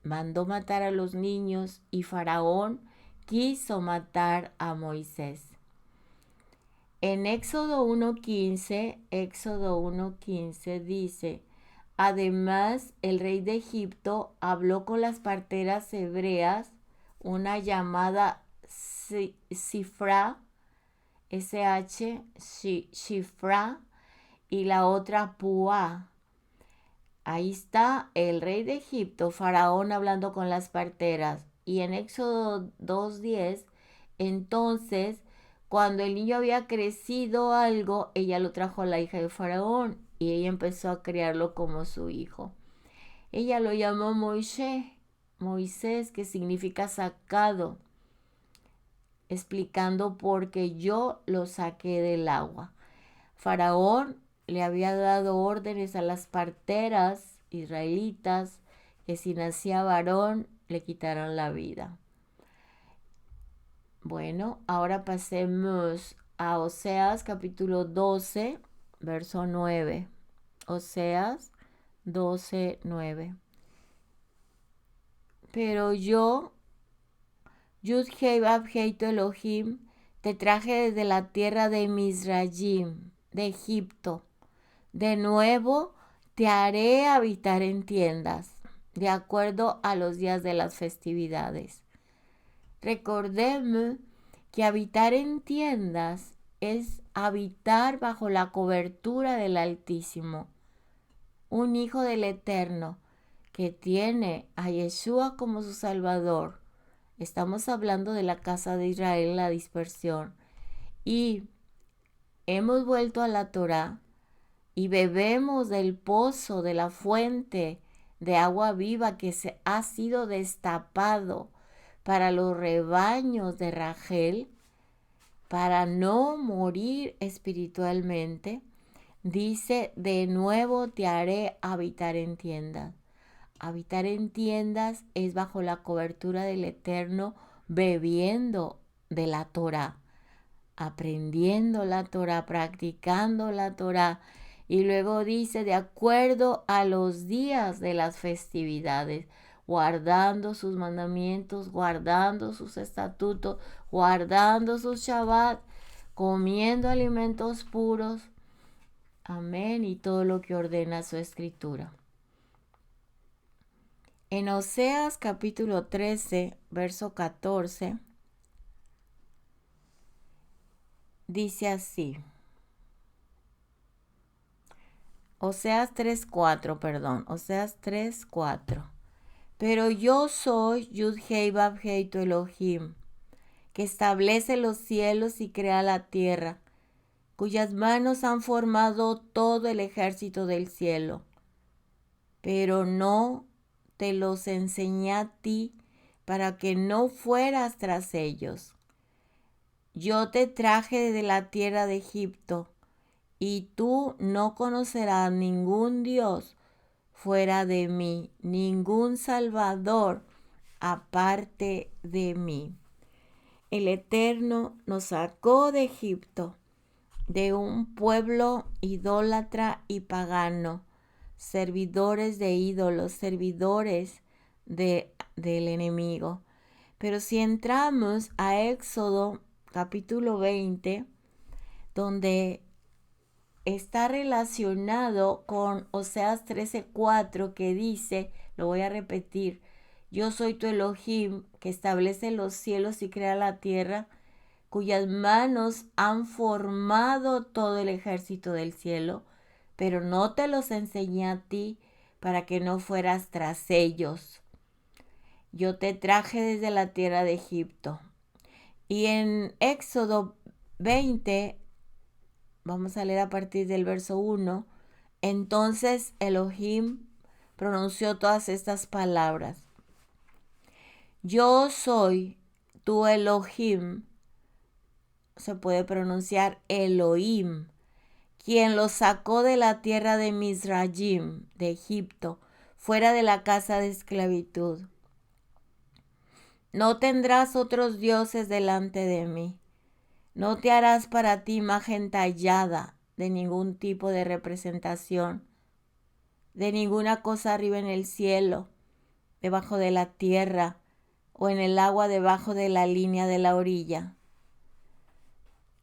mandó matar a los niños y Faraón quiso matar a Moisés. En Éxodo 1.15 dice, además el rey de Egipto habló con las parteras hebreas, una llamada Sifra, Shifra, y la otra Pua. Ahí está el rey de Egipto, Faraón, hablando con las parteras. Y en Éxodo 2.10, entonces, cuando el niño había crecido algo, ella lo trajo a la hija de Faraón y ella empezó a criarlo como su hijo. Ella lo llamó Moisés, que significa sacado, explicando por qué yo lo saqué del agua. Faraón le había dado órdenes a las parteras israelitas que si nacía varón le quitaran la vida. Bueno, ahora pasemos a Oseas capítulo 12, verso 9. Oseas 12, 9. Pero yo, Yud-Hei Vав-Hei Elohim, te traje desde la tierra de Mizrayim, de Egipto. De nuevo te haré habitar en tiendas, de acuerdo a los días de las festividades. Recordemos que habitar en tiendas es habitar bajo la cobertura del Altísimo. Un hijo del Eterno que tiene a Yeshua como su Salvador. Estamos hablando de la casa de Israel, la dispersión. Y hemos vuelto a la Torá y bebemos del pozo, de la fuente de agua viva que se ha sido destapado para los rebaños de Rachel, para no morir espiritualmente. Dice, de nuevo te haré habitar en tiendas. Habitar en tiendas es bajo la cobertura del Eterno, bebiendo de la Torá, aprendiendo la Torá, practicando la Torá. Y luego dice, de acuerdo a los días de las festividades, guardando sus mandamientos, guardando sus estatutos, guardando sus Shabbat, comiendo alimentos puros. Amén. Y todo lo que ordena su escritura. En Oseas capítulo 13, verso 14, dice así. Oseas 3.4. Pero yo soy Yud-Hei Vав-Hei tu Elohim, que establece los cielos y crea la tierra, cuyas manos han formado todo el ejército del cielo. Pero no te los enseñé a ti para que no fueras tras ellos. Yo te traje de la tierra de Egipto, y tú no conocerás ningún Dios fuera de mí, ningún Salvador aparte de mí. El Eterno nos sacó de Egipto, de un pueblo idólatra y pagano, servidores de ídolos, servidores del enemigo. Pero si entramos a Éxodo capítulo 20, donde está relacionado con Oseas 13:4 que dice, lo voy a repetir, yo soy tu Elohim que establece los cielos y crea la tierra, cuyas manos han formado todo el ejército del cielo, pero no te los enseñé a ti para que no fueras tras ellos. Yo te traje desde la tierra de Egipto. Y en Éxodo 20, vamos a leer a partir del verso 1, entonces Elohim pronunció todas estas palabras. Yo soy tu Elohim, se puede pronunciar Elohim, quien los sacó de la tierra de Mizraim, de Egipto, fuera de la casa de esclavitud. No tendrás otros dioses delante de mí. No te harás para ti imagen tallada de ningún tipo de representación, de ninguna cosa arriba en el cielo, debajo de la tierra o en el agua debajo de la línea de la orilla.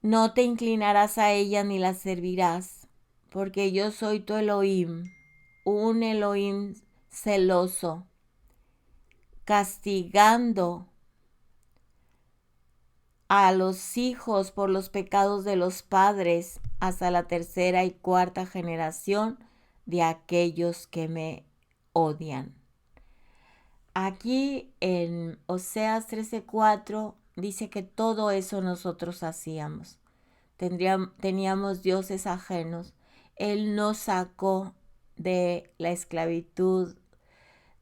No te inclinarás a ella ni la servirás, porque yo soy tu Elohim, un Elohim celoso, castigando a los hijos por los pecados de los padres hasta la tercera y cuarta generación de aquellos que me odian. Aquí en Oseas 13:4 dice que todo eso nosotros hacíamos. Teníamos dioses ajenos. Él nos sacó de la esclavitud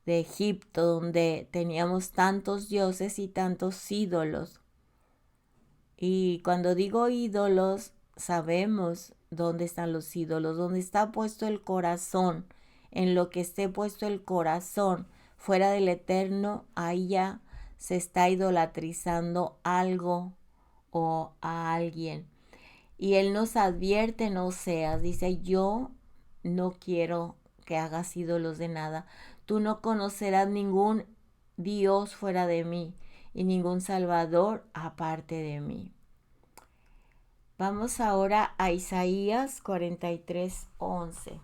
de Egipto, donde teníamos tantos dioses y tantos ídolos. Y cuando digo ídolos, sabemos dónde están los ídolos, dónde está puesto el corazón. En lo que esté puesto el corazón, fuera del eterno, ahí ya se está idolatrizando algo o a alguien. Y Él nos advierte en Oseas, dice, yo no quiero que hagas ídolos de nada. Tú no conocerás ningún Dios fuera de mí y ningún Salvador aparte de mí. Vamos ahora a Isaías 43:11.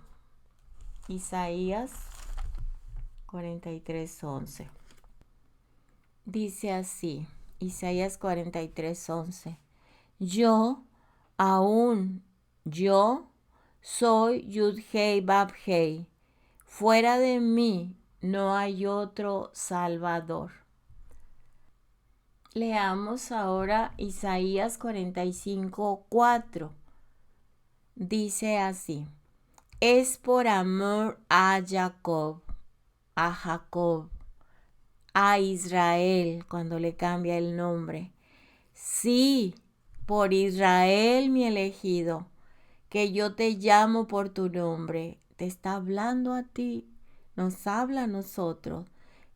Isaías 43:11. Dice así, Isaías 43:11. Yo soy Yud-Hei Bab-Hei. Fuera de mí no hay otro Salvador. Leamos ahora Isaías 45:4. Dice así, es por amor a Jacob, a Israel, cuando le cambia el nombre. Sí, por Israel mi elegido, que yo te llamo por tu nombre. Te está hablando a ti, nos habla a nosotros.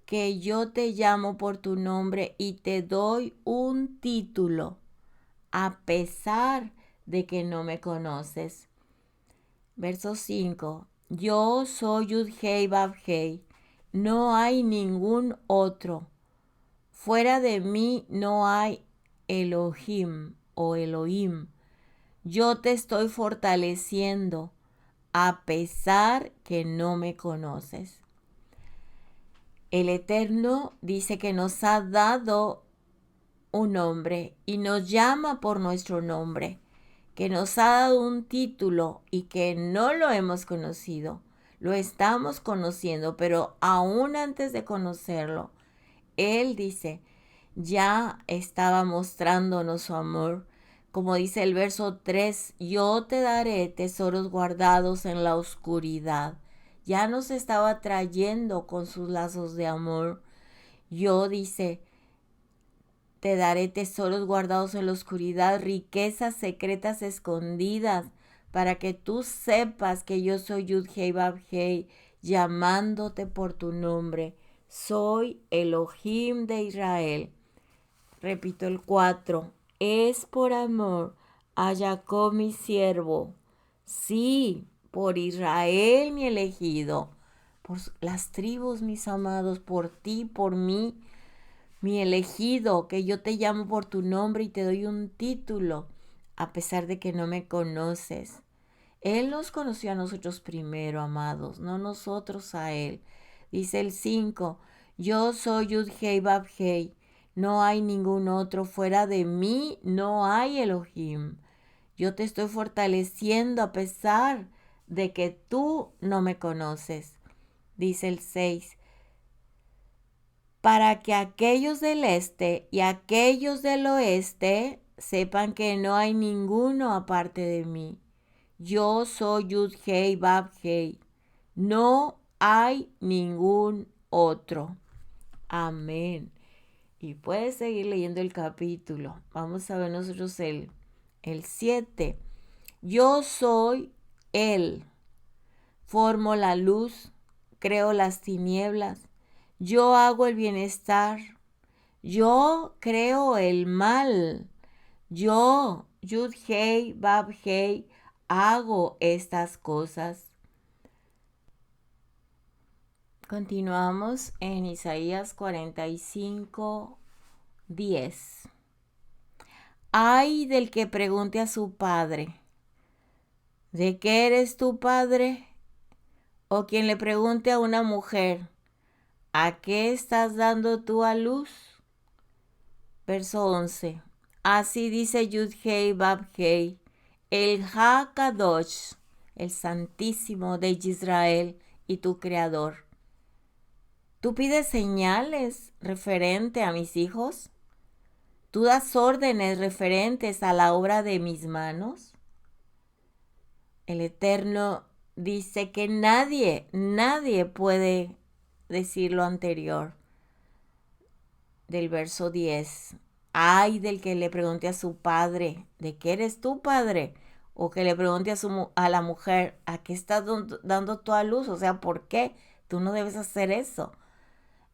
Que yo te llamo por tu nombre y te doy un título, a pesar de que no me conoces. Verso 5. Yo soy Yud-Hei Bab-Hei. No hay ningún otro. Fuera de mí no hay Elohim o Elohim. Yo te estoy fortaleciendo, a pesar que no me conoces. El Eterno dice que nos ha dado un nombre y nos llama por nuestro nombre, que nos ha dado un título y que no lo hemos conocido. Lo estamos conociendo, pero aún antes de conocerlo, Él dice, ya estaba mostrándonos su amor. Como dice el verso 3, yo te daré tesoros guardados en la oscuridad. Ya nos estaba trayendo con sus lazos de amor. Yo, dice, te daré tesoros guardados en la oscuridad, riquezas secretas escondidas, para que tú sepas que yo soy Yud-Hei Bab-Hei, llamándote por tu nombre. Soy Elohim de Israel. Repito el 4. Es por amor a Jacob mi siervo. Sí, por Israel mi elegido. Por las tribus, mis amados, por ti, por mí, mi elegido, que yo te llamo por tu nombre y te doy un título, a pesar de que no me conoces. Él nos conoció a nosotros primero, amados, no nosotros a Él. Dice el 5, yo soy Yud-Hei Bab-Hei, no hay ningún otro, fuera de mí no hay Elohim. Yo te estoy fortaleciendo a pesar de que tú no me conoces. Dice el 6, para que aquellos del este y aquellos del oeste sepan que no hay ninguno aparte de mí. Yo soy Yud-Hei Bab-Hei. No hay ningún otro. Amén. Y puedes seguir leyendo el capítulo. Vamos a ver nosotros el 7. Yo soy Él. Formo la luz, creo las tinieblas. Yo hago el bienestar. Yo creo el mal. Yo, Yud-Hei Bab-Hei, hago estas cosas. Continuamos en Isaías 45, 10. Ay del que pregunte a su padre, ¿de qué eres tu padre? O quien le pregunte a una mujer, ¿a qué estás dando tú a luz? Verso 11. Así dice Yud-Hei Bab-Hei, el Ha-Kadosh, el Santísimo de Israel y tu Creador. ¿Tú pides señales referente a mis hijos? ¿Tú das órdenes referentes a la obra de mis manos? El Eterno dice que nadie puede decir lo anterior. Del verso 10. Ay del que le pregunte a su padre, ¿de qué eres tú, padre? O que le pregunte a la mujer, ¿a qué estás dando tú a luz? O sea, ¿por qué? Tú no debes hacer eso.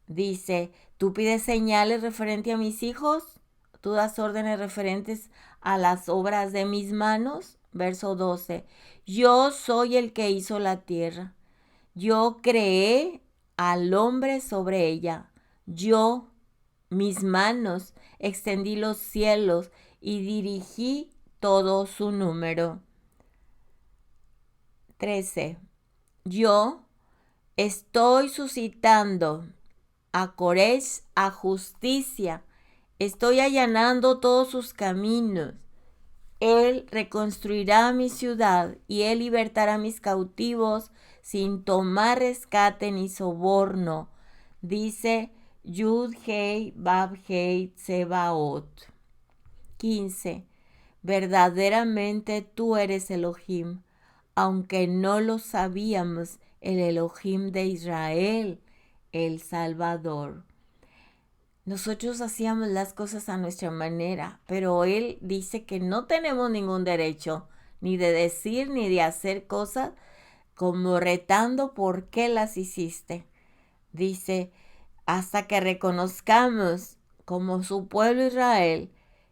Dice, ¿tú pides señales referente a mis hijos? ¿Tú das órdenes referentes a las obras de mis manos? Verso 12. Yo soy el que hizo la tierra. Yo creé al hombre sobre ella. Yo, mis manos, extendí los cielos y dirigí todo su número. 13. Yo estoy suscitando a Coresh a justicia. Estoy allanando todos sus caminos. Él reconstruirá mi ciudad y él libertará a mis cautivos sin tomar rescate ni soborno. Dice Yud-Hei Bab-Hei Tsebaot. 15. Verdaderamente tú eres Elohim, aunque no lo sabíamos, el Elohim de Israel, el Salvador. Nosotros hacíamos las cosas a nuestra manera, pero Él dice que no tenemos ningún derecho ni de decir ni de hacer cosas como retando por qué las hiciste. Dice, hasta que reconozcamos como su pueblo Israel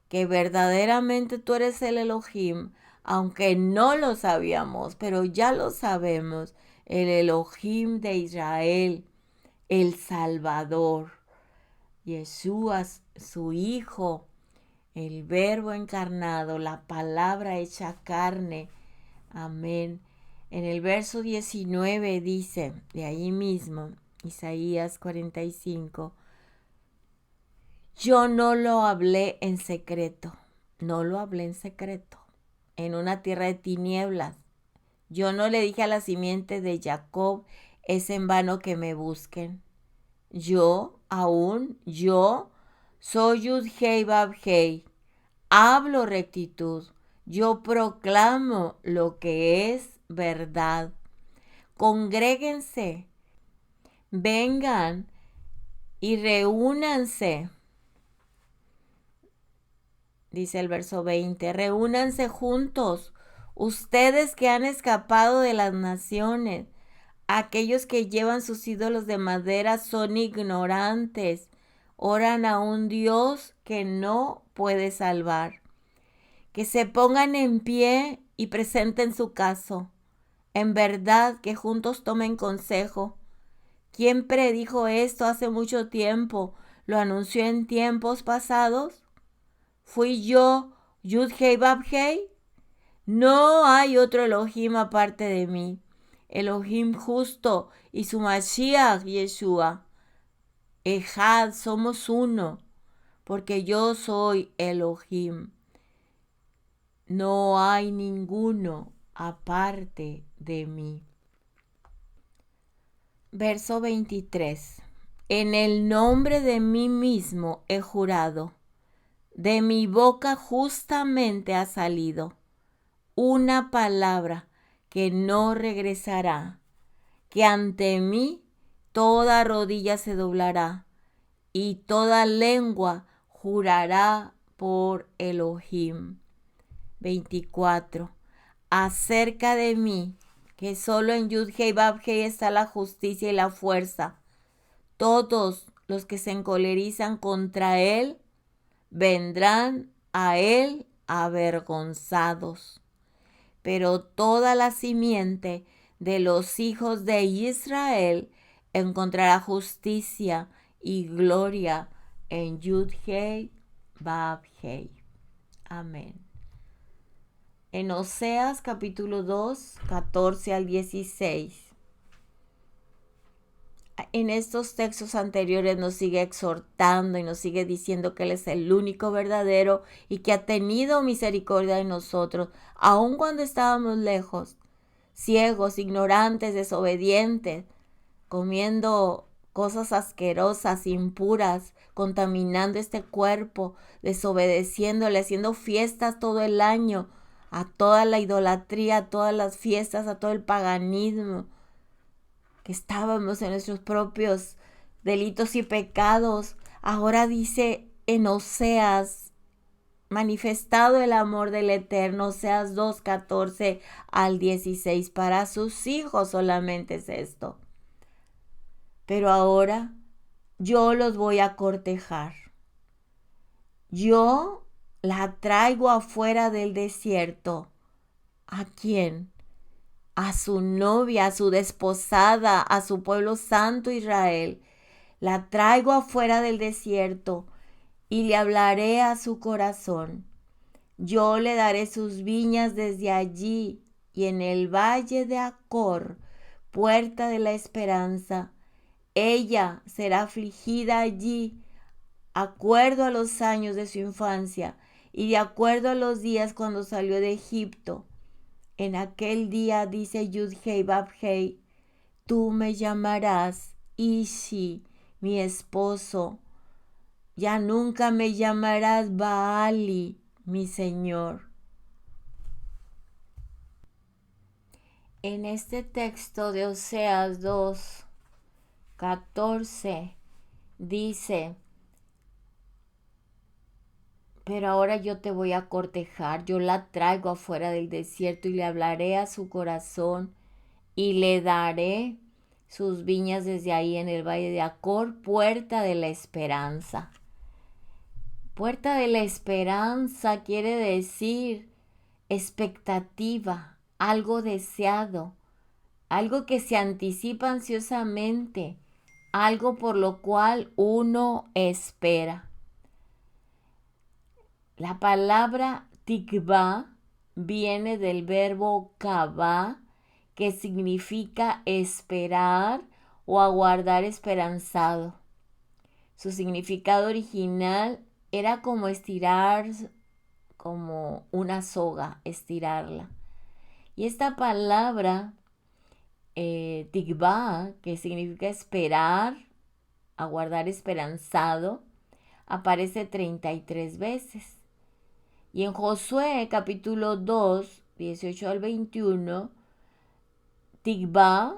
que verdaderamente tú eres el Elohim, aunque no lo sabíamos, pero ya lo sabemos, el Elohim de Israel, el Salvador. Yeshua, su Hijo, el Verbo encarnado, la palabra hecha carne. Amén. En el verso 19 dice, de ahí mismo, Isaías 45, yo no lo hablé en secreto, no lo hablé en secreto, en una tierra de tinieblas. Yo no le dije a la simiente de Jacob, es en vano que me busquen. Yo soy Yud-Hei Bab-Hei. Hablo rectitud. Yo proclamo lo que es verdad. Congréguense, vengan y reúnanse. Dice el verso 20, reúnanse juntos, ustedes que han escapado de las naciones. Aquellos que llevan sus ídolos de madera son ignorantes, oran a un Dios que no puede salvar. Que se pongan en pie y presenten su caso. En verdad que juntos tomen consejo. ¿Quién predijo esto hace mucho tiempo? ¿Lo anunció en tiempos pasados? ¿Fui yo, Yud-Hei Bab-Hei? No hay otro Elohim aparte de mí. Elohim justo y su Mashiach Yeshua. Ejad, somos uno, porque yo soy Elohim. No hay ninguno aparte de mí. Verso 23. En el nombre de mí mismo he jurado, de mi boca justamente ha salido una palabra que no regresará, que ante mí toda rodilla se doblará y toda lengua jurará por Elohim. 24. Acerca de mí, que solo en Yud-Hei Vav-Hei está la justicia y la fuerza. Todos los que se encolerizan contra él vendrán a él avergonzados. Pero toda la simiente de los hijos de Israel encontrará justicia y gloria en Yud-Hei Vav-Hei. Amén. En Oseas capítulo 2, 14 al 16. En estos textos anteriores nos sigue exhortando y nos sigue diciendo que Él es el único verdadero y que ha tenido misericordia de nosotros, aun cuando estábamos lejos, ciegos, ignorantes, desobedientes, comiendo cosas asquerosas, impuras, contaminando este cuerpo, desobedeciéndole, haciendo fiestas todo el año, a toda la idolatría, a todas las fiestas, a todo el paganismo, que estábamos en nuestros propios delitos y pecados. Ahora dice en Oseas, manifestado el amor del Eterno, Oseas 2, 14 al 16, para sus hijos solamente es esto. Pero ahora yo los voy a cortejar. Yo la traigo afuera del desierto. ¿A quién? A su novia, a su desposada, a su pueblo santo Israel. La traigo afuera del desierto y le hablaré a su corazón. Yo le daré sus viñas desde allí y en el valle de Acor, puerta de la esperanza. Ella será afligida allí, acuerdo a los años de su infancia y de acuerdo a los días cuando salió de Egipto. En aquel día, dice Yud-Hei Vav-Hei, tú me llamarás Ishi, mi esposo. Ya nunca me llamarás Baali, mi señor. En este texto de Oseas 2, 14, dice, pero ahora yo te voy a cortejar, yo la traigo afuera del desierto y le hablaré a su corazón y le daré sus viñas desde ahí en el valle de Acor, puerta de la esperanza. Puerta de la esperanza quiere decir expectativa, algo deseado, algo que se anticipa ansiosamente, algo por lo cual uno espera. La palabra tikvá viene del verbo kavá, que significa esperar o aguardar esperanzado. Su significado original era como estirar, como una soga, estirarla. Y esta palabra, tikvá, que significa esperar, aguardar esperanzado, aparece 33 veces. Y en Josué capítulo 2, 18 al 21, tikvá,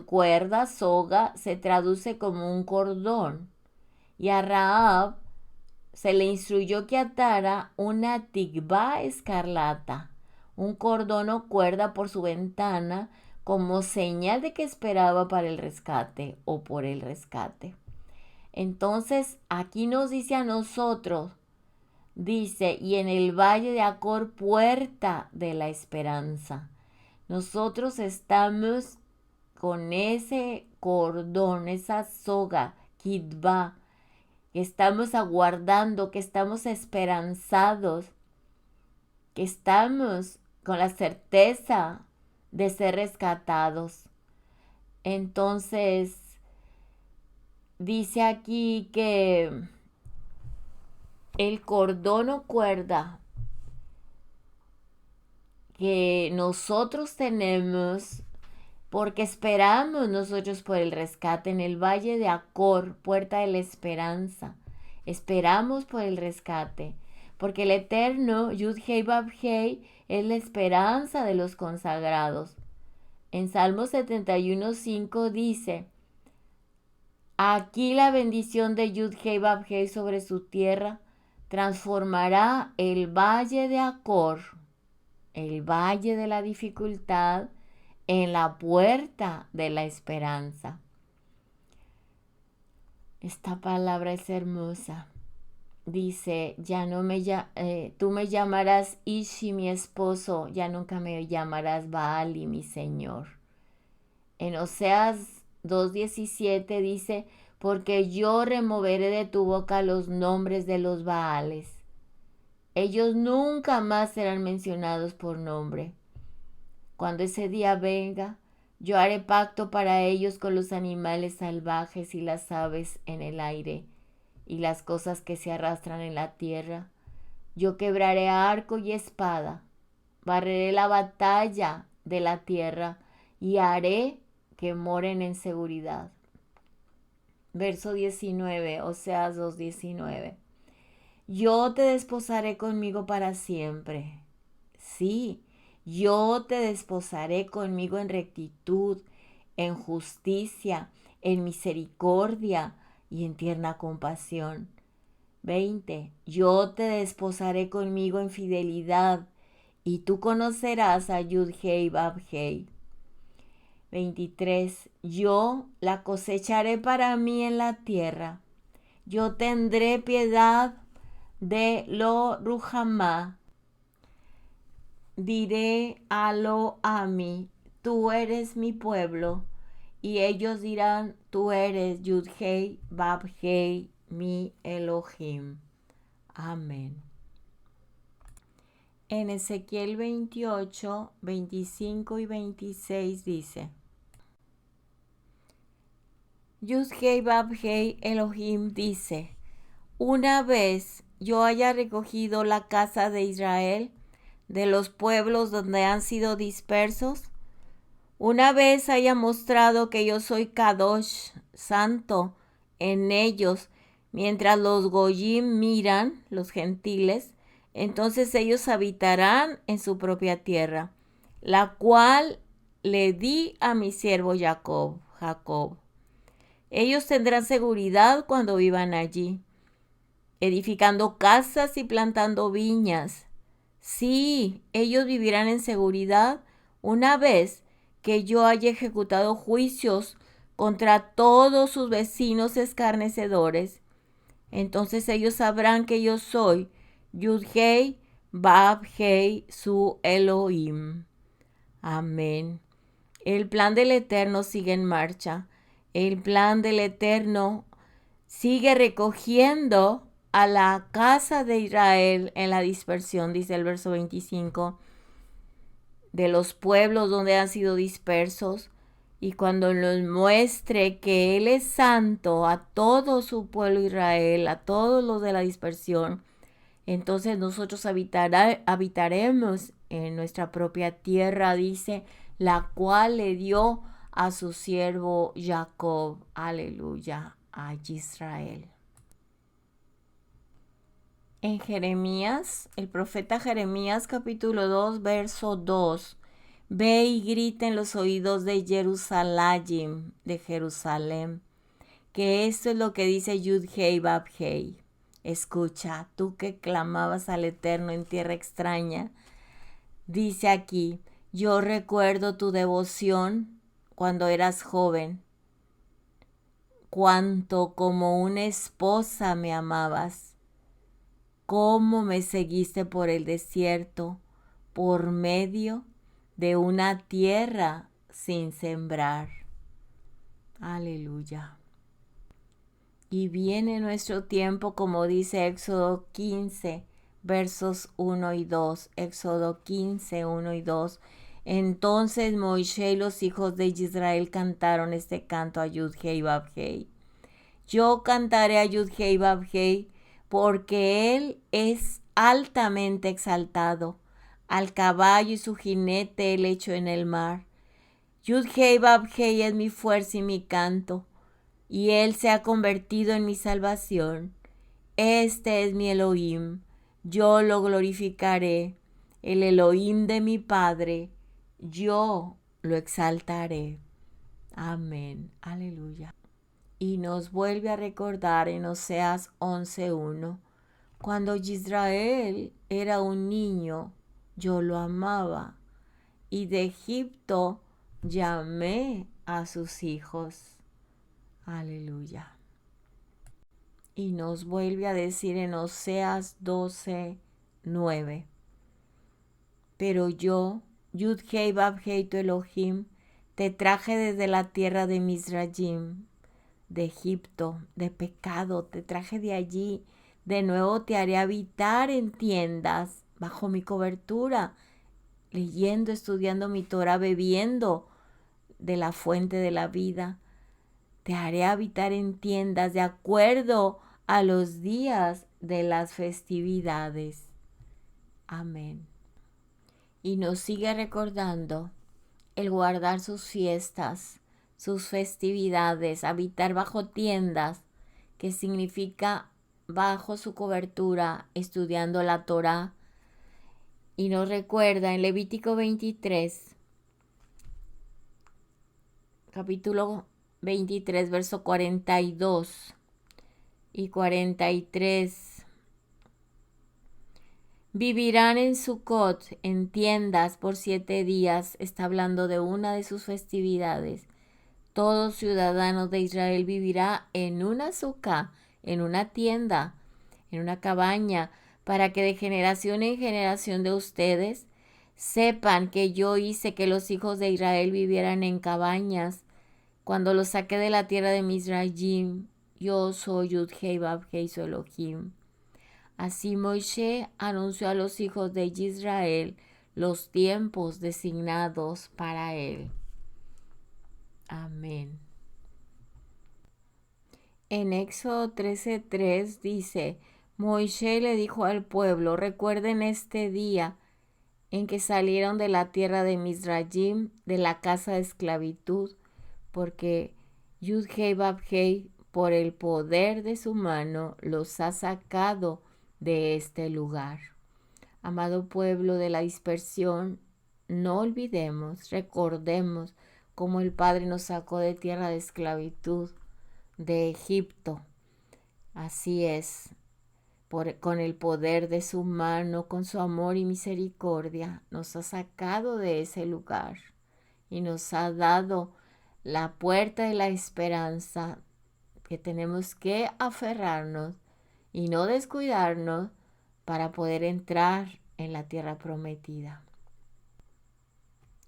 cuerda, soga, se traduce como un cordón. Y a Rahab se le instruyó que atara una tikvá escarlata, un cordón o cuerda por su ventana, como señal de que esperaba para el rescate o por el rescate. Entonces, aquí nos dice a nosotros, dice, y en el valle de Acor, puerta de la esperanza. Nosotros estamos con ese cordón, esa soga, kitvá, que estamos aguardando, que estamos esperanzados, que estamos con la certeza de ser rescatados. Entonces, dice aquí que el cordón o cuerda que nosotros tenemos, porque esperamos nosotros por el rescate en el valle de Acor, puerta de la esperanza. Esperamos por el rescate, porque el eterno Yud-Hei Vav-Hei es la esperanza de los consagrados. En Salmo 71:5 dice: aquí la bendición de Yud-Hei Vav-Hei sobre su tierra transformará el valle de Acor, el valle de la dificultad, en la puerta de la esperanza. Esta palabra es hermosa. Dice, tú me llamarás Ishi, mi esposo, ya nunca me llamarás Baali, mi señor. En Oseas 2:17 dice, porque yo removeré de tu boca los nombres de los Baales. Ellos nunca más serán mencionados por nombre. Cuando ese día venga, yo haré pacto para ellos con los animales salvajes y las aves en el aire y las cosas que se arrastran en la tierra. Yo quebraré arco y espada, barreré la batalla de la tierra y haré que moren en seguridad. Verso 19, Oseas 2:19. Yo te desposaré conmigo para siempre. Sí, yo te desposaré conmigo en rectitud, en justicia, en misericordia y en tierna compasión. 20. Yo te desposaré conmigo en fidelidad, y tú conocerás a Yud-Hei Vav-Hei. 23. Yo la cosecharé para mí en la tierra. Yo tendré piedad de Lo Ruhamá. Diré a Lo Ami, tú eres mi pueblo. Y ellos dirán, tú eres Yud-Hei Vav-Hei, mi Elohim. Amén. En Ezequiel 28, 25 y 26 dice: Yud-Hei Vav-Hei Elohim dice: una vez yo haya recogido la casa de Israel de los pueblos donde han sido dispersos, una vez haya mostrado que yo soy Kadosh, santo, en ellos, mientras los Goyim miran, los gentiles, entonces ellos habitarán en su propia tierra, la cual le di a mi siervo Jacob. Ellos tendrán seguridad cuando vivan allí, edificando casas y plantando viñas. Sí, ellos vivirán en seguridad una vez que yo haya ejecutado juicios contra todos sus vecinos escarnecedores. Entonces ellos sabrán que yo soy Yud-Hei Vav-Hei, su Elohim. Amén. El plan del Eterno sigue en marcha. El plan del Eterno sigue recogiendo a la casa de Israel en la dispersión, dice el verso 25, de los pueblos donde han sido dispersos, y cuando nos muestre que Él es santo a todo su pueblo Israel, a todos los de la dispersión, entonces nosotros habitaremos en nuestra propia tierra, dice, la cual le dio a su siervo Jacob. Aleluya, a Israel. En Jeremías, el profeta Jeremías capítulo 2, verso 2. Ve y grita en los oídos de Jerusalén, que esto es lo que dice Yud-Hei Vav-Hei. Escucha, tú que clamabas al Eterno en tierra extraña. Dice aquí, yo recuerdo tu devoción cuando eras joven, cuánto como una esposa me amabas. Cómo me seguiste por el desierto, por medio de una tierra sin sembrar. Aleluya. Y viene nuestro tiempo, como dice Éxodo 15, versos 1 y 2, Éxodo 15, 1 y 2. Entonces Moisés y los hijos de Israel cantaron este canto a Yud-Heh Vав-Heh. Yo cantaré a Yud-Heh Vав-Heh porque él es altamente exaltado. Al caballo y su jinete él echó en el mar. Yud-Heh Vав-Heh es mi fuerza y mi canto, y él se ha convertido en mi salvación. Este es mi Elohim, yo lo glorificaré, el Elohim de mi Padre, yo lo exaltaré. Amén, aleluya. Y nos vuelve a recordar en Oseas 11:1, cuando Israel era un niño, yo lo amaba, y de Egipto llamé a sus hijos. Aleluya. Y nos vuelve a decir en Oseas 12:9, pero yo, Yud-Heh Vав-Heh tu Elohim, te traje desde la tierra de Mizrayim, de Egipto, de pecado, te traje de allí. De nuevo te haré habitar en tiendas, bajo mi cobertura, leyendo, estudiando mi Torah, bebiendo de la fuente de la vida. Te haré habitar en tiendas de acuerdo a los días de las festividades. Amén. Y nos sigue recordando el guardar sus fiestas, sus festividades, habitar bajo tiendas, que significa bajo su cobertura, estudiando la Torá. Y nos recuerda en Levítico 23, capítulo 23, verso 42 y 43. Vivirán en Sucot, en tiendas, por 7 días. Está hablando de una de sus festividades. Todo ciudadano de Israel vivirá en una suca, en una tienda, en una cabaña, para que de generación en generación de ustedes sepan que yo hice que los hijos de Israel vivieran en cabañas. Cuando los saqué de la tierra de Mizrayim, yo soy Yud-Heh Vав-Heh su Elohim. Así Moisés anunció a los hijos de Israel los tiempos designados para él. Amén. En Éxodo 13:3 dice, Moisés le dijo al pueblo, recuerden este día en que salieron de la tierra de Mizrayim, de la casa de esclavitud, porque Yud-Heh Vав-Heh, por el poder de su mano, los ha sacado de este lugar. Amado pueblo de la dispersión, no olvidemos, recordemos cómo el Padre nos sacó de tierra de esclavitud, de Egipto. Así es, con el poder de su mano, con su amor y misericordia, nos ha sacado de ese lugar y nos ha dado la puerta de la esperanza, que tenemos que aferrarnos y no descuidarnos para poder entrar en la tierra prometida.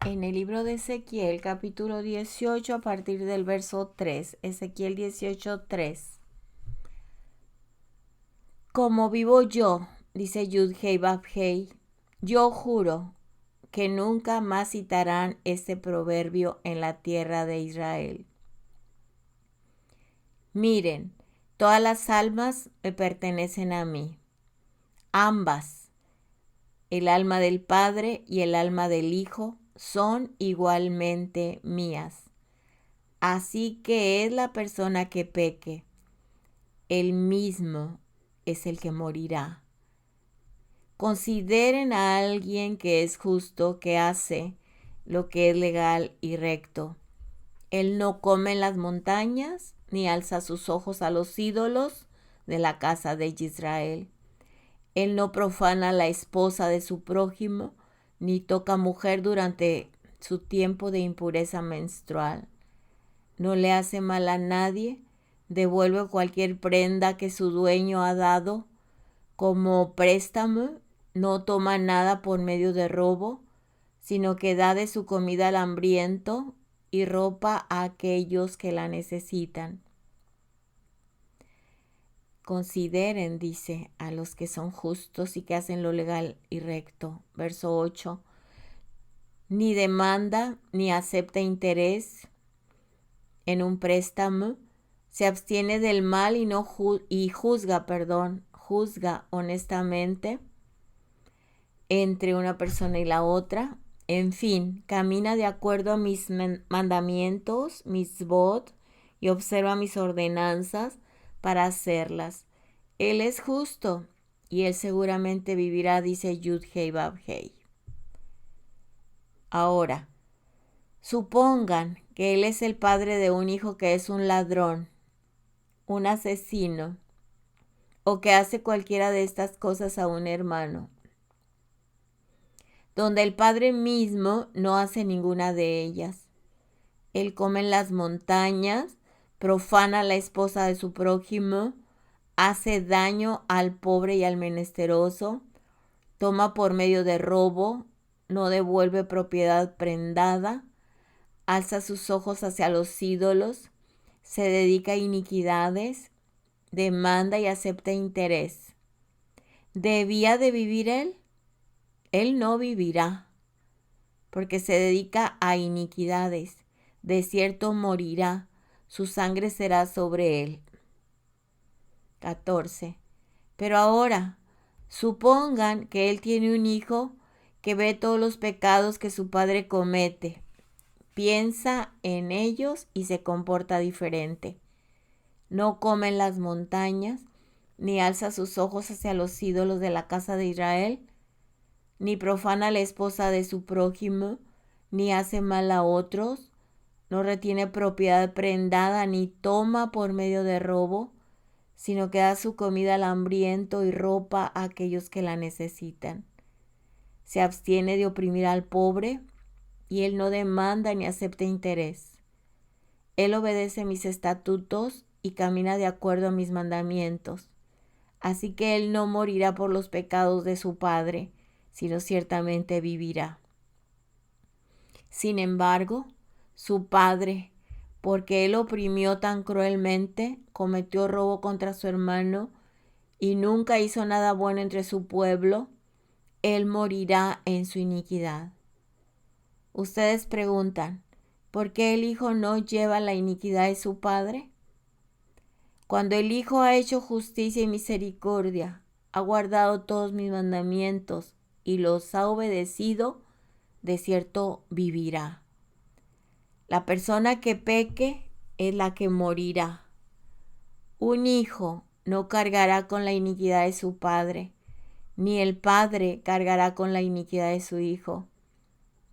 En el libro de Ezequiel, capítulo 18, a partir del verso 3, Ezequiel 18:3. Como vivo yo, dice Yud-Heh Vав-Heh, yo juro que nunca más citarán este proverbio en la tierra de Israel. Miren, todas las almas me pertenecen a mí, ambas, el alma del Padre y el alma del Hijo, son igualmente mías. Así que es la persona que peque, él mismo es el que morirá. Consideren a alguien que es justo, que hace lo que es legal y recto. Él no come en las montañas, ni alza sus ojos a los ídolos de la casa de Israel. Él no profana a la esposa de su prójimo, ni toca mujer durante su tiempo de impureza menstrual. No le hace mal a nadie, devuelve cualquier prenda que su dueño ha dado como préstamo, no toma nada por medio de robo, sino que da de su comida al hambriento y ropa a aquellos que la necesitan. Consideren, dice, a los que son justos y que hacen lo legal y recto. Verso 8. Ni demanda ni acepta interés en un préstamo, se abstiene del mal y no juzga honestamente entre una persona y la otra. En fin, camina de acuerdo a mis mandamientos, mis votos, y observa mis ordenanzas para hacerlas. Él es justo y él seguramente vivirá, dice Yud-Hei Vav-Hei. Ahora, supongan que él es el padre de un hijo que es un ladrón, un asesino, o que hace cualquiera de estas cosas a un hermano, donde el padre mismo no hace ninguna de ellas. Él come en las montañas, profana a la esposa de su prójimo, hace daño al pobre y al menesteroso, toma por medio de robo, no devuelve propiedad prendada, alza sus ojos hacia los ídolos, se dedica a iniquidades, demanda y acepta interés. ¿Debía de vivir él? Él no vivirá, porque se dedica a iniquidades. De cierto morirá, su sangre será sobre él. 14. Pero ahora, supongan que él tiene un hijo que ve todos los pecados que su padre comete, piensa en ellos y se comporta diferente. No come en las montañas, ni alza sus ojos hacia los ídolos de la casa de Israel, ni profana a la esposa de su prójimo, ni hace mal a otros, no retiene propiedad prendada, ni toma por medio de robo, sino que da su comida al hambriento y ropa a aquellos que la necesitan. Se abstiene de oprimir al pobre, y él no demanda ni acepta interés. Él obedece mis estatutos y camina de acuerdo a mis mandamientos. Así que él no morirá por los pecados de su padre, sino ciertamente vivirá. Sin embargo, su padre, porque él oprimió tan cruelmente, cometió robo contra su hermano y nunca hizo nada bueno entre su pueblo, él morirá en su iniquidad. Ustedes preguntan, ¿por qué el hijo no lleva la iniquidad de su padre? Cuando el hijo ha hecho justicia y misericordia, ha guardado todos mis mandamientos y los ha obedecido, de cierto vivirá. La persona que peque es la que morirá. Un hijo no cargará con la iniquidad de su padre, ni el padre cargará con la iniquidad de su hijo,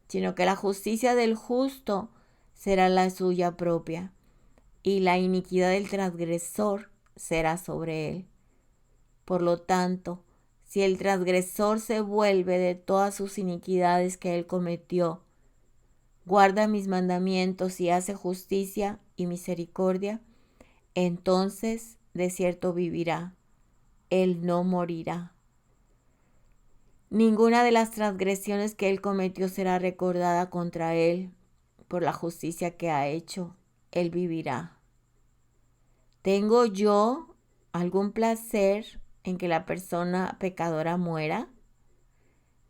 sino que la justicia del justo será la suya propia, y la iniquidad del transgresor será sobre él. Por lo tanto, si el transgresor se vuelve de todas sus iniquidades que él cometió, guarda mis mandamientos y hace justicia y misericordia, entonces de cierto vivirá, él no morirá. Ninguna de las transgresiones que él cometió será recordada contra él. Por la justicia que ha hecho, él vivirá. ¿Tengo yo algún placer en que la persona pecadora muera?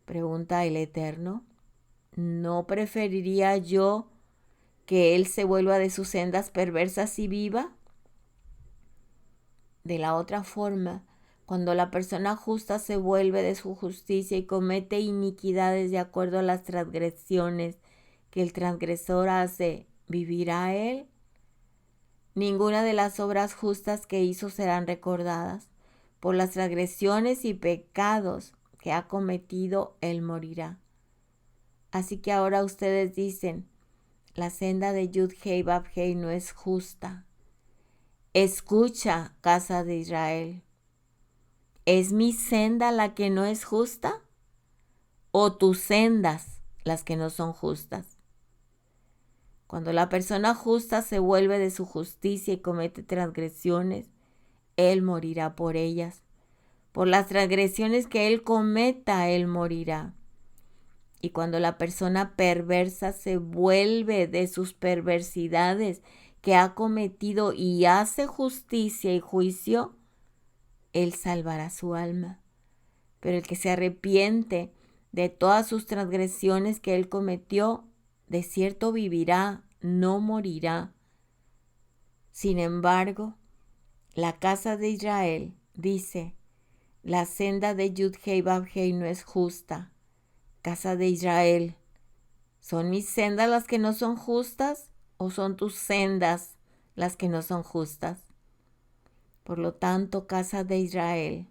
Pregunta el Eterno. ¿No preferiría yo que él se vuelva de sus sendas perversas y viva? De la otra forma, cuando la persona justa se vuelve de su justicia y comete iniquidades de acuerdo a las transgresiones que el transgresor hace, ¿vivirá él? Ninguna de las obras justas que hizo serán recordadas. Por las transgresiones y pecados que ha cometido, él morirá. Así que ahora ustedes dicen, la senda de Yud-Hei Vav-Hei no es justa. Escucha, casa de Israel. ¿Es mi senda la que no es justa? ¿O tus sendas las que no son justas? Cuando la persona justa se vuelve de su justicia y comete transgresiones, él morirá por ellas. Por las transgresiones que él cometa, él morirá. Y cuando la persona perversa se vuelve de sus perversidades que ha cometido y hace justicia y juicio, Él salvará su alma. Pero el que se arrepiente de todas sus transgresiones que él cometió, de cierto vivirá, no morirá. Sin embargo, la casa de Israel dice, la senda de Yud-Hei Vav-Hei no es justa. Casa de Israel, ¿son mis sendas las que no son justas o son tus sendas las que no son justas? Por lo tanto, casa de Israel,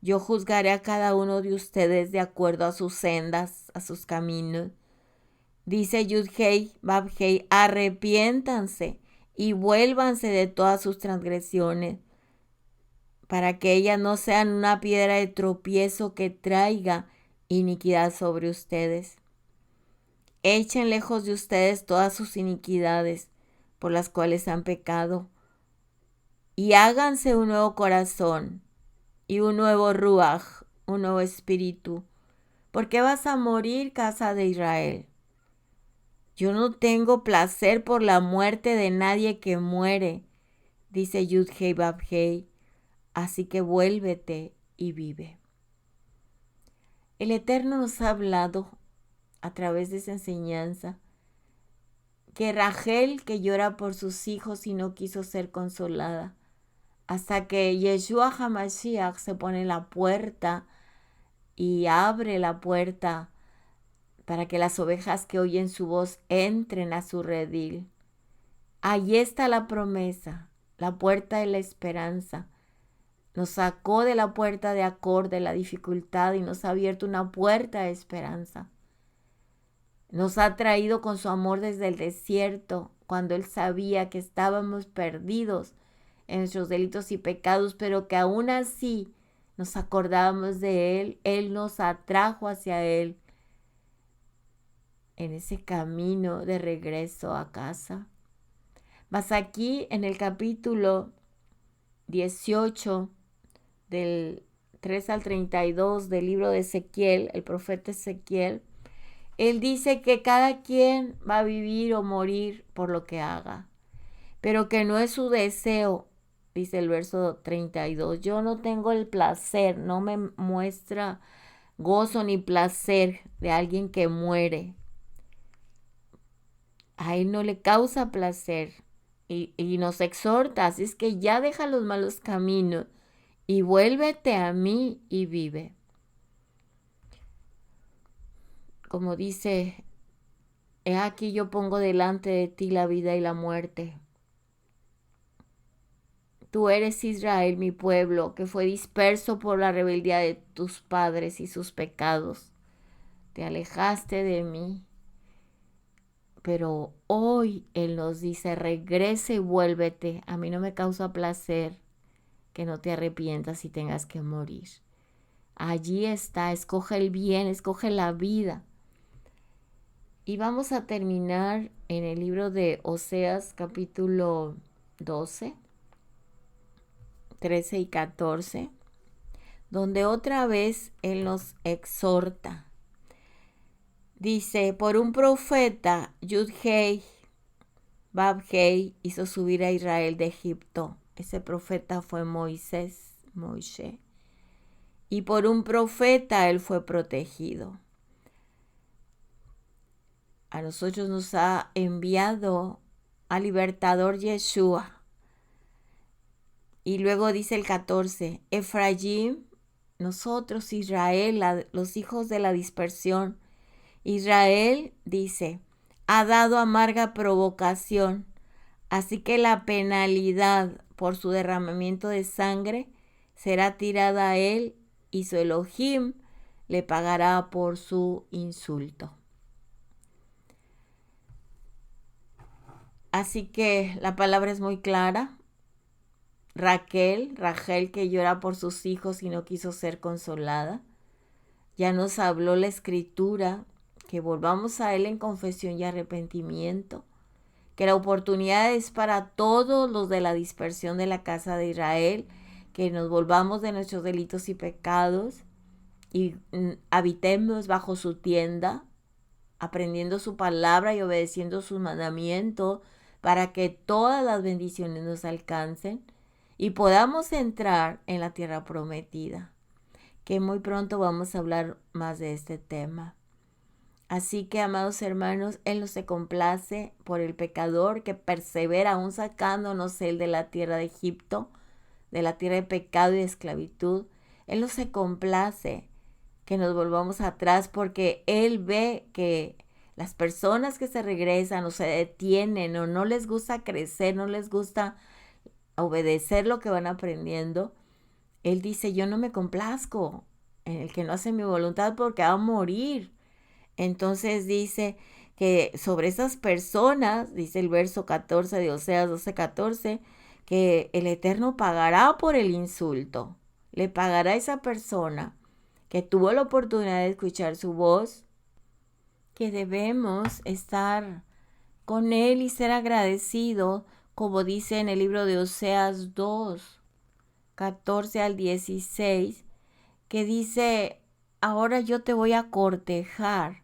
yo juzgaré a cada uno de ustedes de acuerdo a sus sendas, a sus caminos. Dice Yud-Hei Vav-Hei, arrepiéntanse y vuélvanse de todas sus transgresiones, para que ellas no sean una piedra de tropiezo que traiga iniquidad sobre ustedes. Echen lejos de ustedes todas sus iniquidades por las cuales han pecado, y háganse un nuevo corazón y un nuevo ruaj, un nuevo espíritu. ¿Por qué vas a morir, casa de Israel? Yo no tengo placer por la muerte de nadie que muere, dice Yud-Hei Vav-Hei, así que vuélvete y vive. El Eterno nos ha hablado a través de esa enseñanza que Rachel, que llora por sus hijos y no quiso ser consolada, hasta que Yeshua HaMashiach se pone en la puerta y abre la puerta para que las ovejas que oyen su voz entren a su redil. Allí está la promesa, la puerta de la esperanza. Nos sacó de la puerta de Acor, de la dificultad, y nos ha abierto una puerta de esperanza. Nos ha traído con su amor desde el desierto, cuando Él sabía que estábamos perdidos en nuestros delitos y pecados, pero que aún así nos acordábamos de Él. Él nos atrajo hacia Él en ese camino de regreso a casa. Mas aquí en el capítulo 18, del 3 al 32 del libro de Ezequiel, el profeta Ezequiel, él dice que cada quien va a vivir o morir por lo que haga, pero que no es su deseo, dice el verso 32. Yo no tengo el placer, no me muestra gozo ni placer de alguien que muere. A él no le causa placer y nos exhorta, así es que ya deja los malos caminos y vuélvete a mí y vive. Como dice, he aquí yo pongo delante de ti la vida y la muerte. Tú eres Israel, mi pueblo, que fue disperso por la rebeldía de tus padres y sus pecados. Te alejaste de mí. Pero hoy Él nos dice, regresa y vuélvete. A mí no me causa placer que no te arrepientas y tengas que morir. Allí está, escoge el bien, escoge la vida. Y vamos a terminar en el libro de Oseas, capítulo 12, 13 y 14, donde otra vez Él nos exhorta. Dice, por un profeta, Yud-Hei Vav-Hei hizo subir a Israel de Egipto. Ese profeta fue Moisés. Y por un profeta él fue protegido. A nosotros nos ha enviado al libertador Yeshua. Y luego dice el 14, Efraín, nosotros Israel, los hijos de la dispersión. Israel, dice, ha dado amarga provocación, así que la penalidad por su derramamiento de sangre será tirada a él y su Elohim le pagará por su insulto. Así que la palabra es muy clara. Rachel que llora por sus hijos y no quiso ser consolada. Ya nos habló la Escritura que volvamos a Él en confesión y arrepentimiento, que la oportunidad es para todos los de la dispersión de la casa de Israel, que nos volvamos de nuestros delitos y pecados y habitemos bajo su tienda, aprendiendo su palabra y obedeciendo sus mandamientos para que todas las bendiciones nos alcancen y podamos entrar en la tierra prometida, que muy pronto vamos a hablar más de este tema. Así que, amados hermanos, Él no se complace por el pecador que persevera aún sacándonos Él de la tierra de Egipto, de la tierra de pecado y de esclavitud. Él no se complace que nos volvamos atrás porque Él ve que las personas que se regresan o se detienen o no les gusta crecer, no les gusta obedecer lo que van aprendiendo, Él dice, yo no me complazco en el que no hace mi voluntad porque va a morir. Entonces dice que sobre esas personas, dice el verso 14 de Oseas 12:14, que el Eterno pagará por el insulto. Le pagará a esa persona que tuvo la oportunidad de escuchar su voz, que debemos estar con Él y ser agradecidos, como dice en el libro de Oseas 2:14 al 16, que dice, ahora yo te voy a cortejar,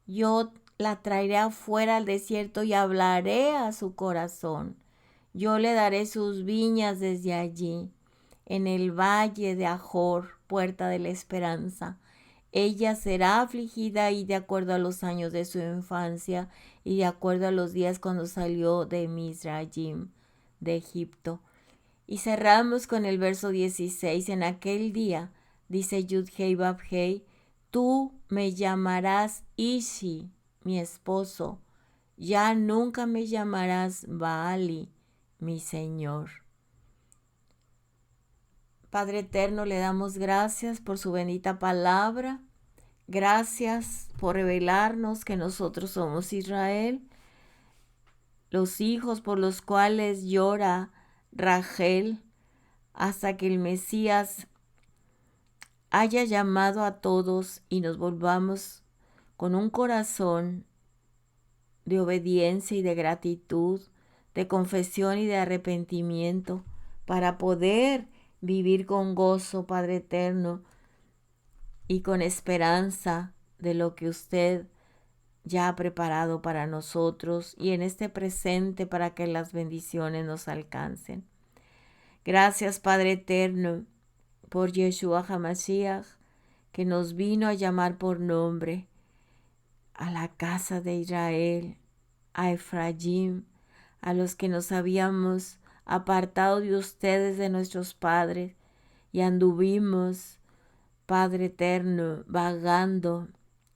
yo la traeré afuera al desierto y hablaré a su corazón. Yo le daré sus viñas desde allí, en el valle de Ajor, puerta de la esperanza. Ella será afligida y de acuerdo a los años de su infancia y de acuerdo a los días cuando salió de Mizraim, de Egipto. Y cerramos con el verso 16. En aquel día, dice Yud-Hei Vav-Hei, tú me llamarás Ishi, mi esposo. Ya nunca me llamarás Baali, mi Señor. Padre eterno, le damos gracias por su bendita palabra. Gracias por revelarnos que nosotros somos Israel, los hijos por los cuales llora Rachel, hasta que el Mesías haya llamado a todos y nos volvamos con un corazón de obediencia y de gratitud, de confesión y de arrepentimiento, para poder vivir con gozo, Padre eterno, y con esperanza de lo que usted ya ha preparado para nosotros y en este presente para que las bendiciones nos alcancen. Gracias, Padre eterno, por Yeshua HaMashiach, que nos vino a llamar por nombre a la casa de Israel, a Efraín, a los que nos habíamos apartado de ustedes, de nuestros padres, y anduvimos, Padre eterno, vagando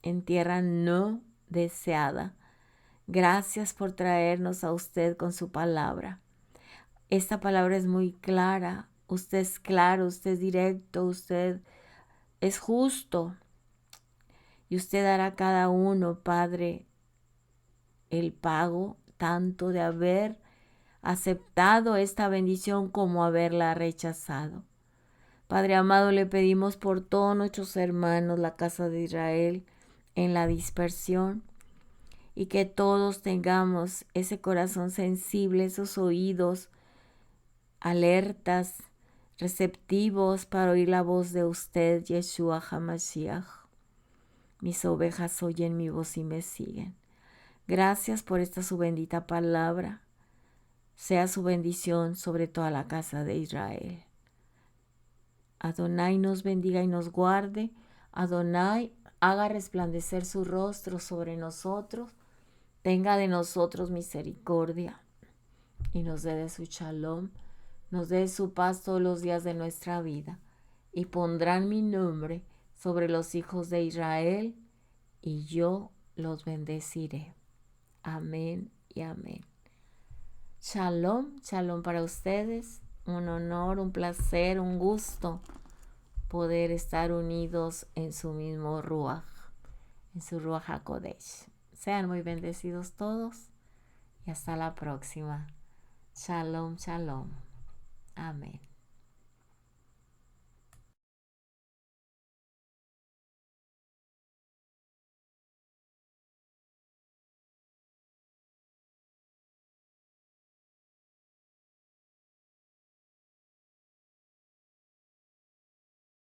en tierra no deseada. Gracias por traernos a usted con su palabra. Esta palabra es muy clara. Usted es claro, usted es directo, usted es justo. Y usted dará a cada uno, Padre, el pago tanto de haber aceptado esta bendición como haberla rechazado. Padre amado, le pedimos por todos nuestros hermanos, la casa de Israel, en la dispersión, y que todos tengamos ese corazón sensible, esos oídos alertas, receptivos para oír la voz de usted, Yeshua HaMashiach. Mis ovejas oyen mi voz y me siguen. Gracias por esta su bendita palabra. Sea su bendición sobre toda la casa de Israel. Adonai nos bendiga y nos guarde. Adonai haga resplandecer su rostro sobre nosotros. Tenga de nosotros misericordia y nos dé de su shalom. Nos dé su paz todos los días de nuestra vida. Y pondrán mi nombre sobre los hijos de Israel y yo los bendeciré. Amén y amén. Shalom, shalom para ustedes. Un honor, un placer, un gusto poder estar unidos en su mismo Ruach, en su Ruach HaKodesh. Sean muy bendecidos todos y hasta la próxima. Shalom, shalom. Amén.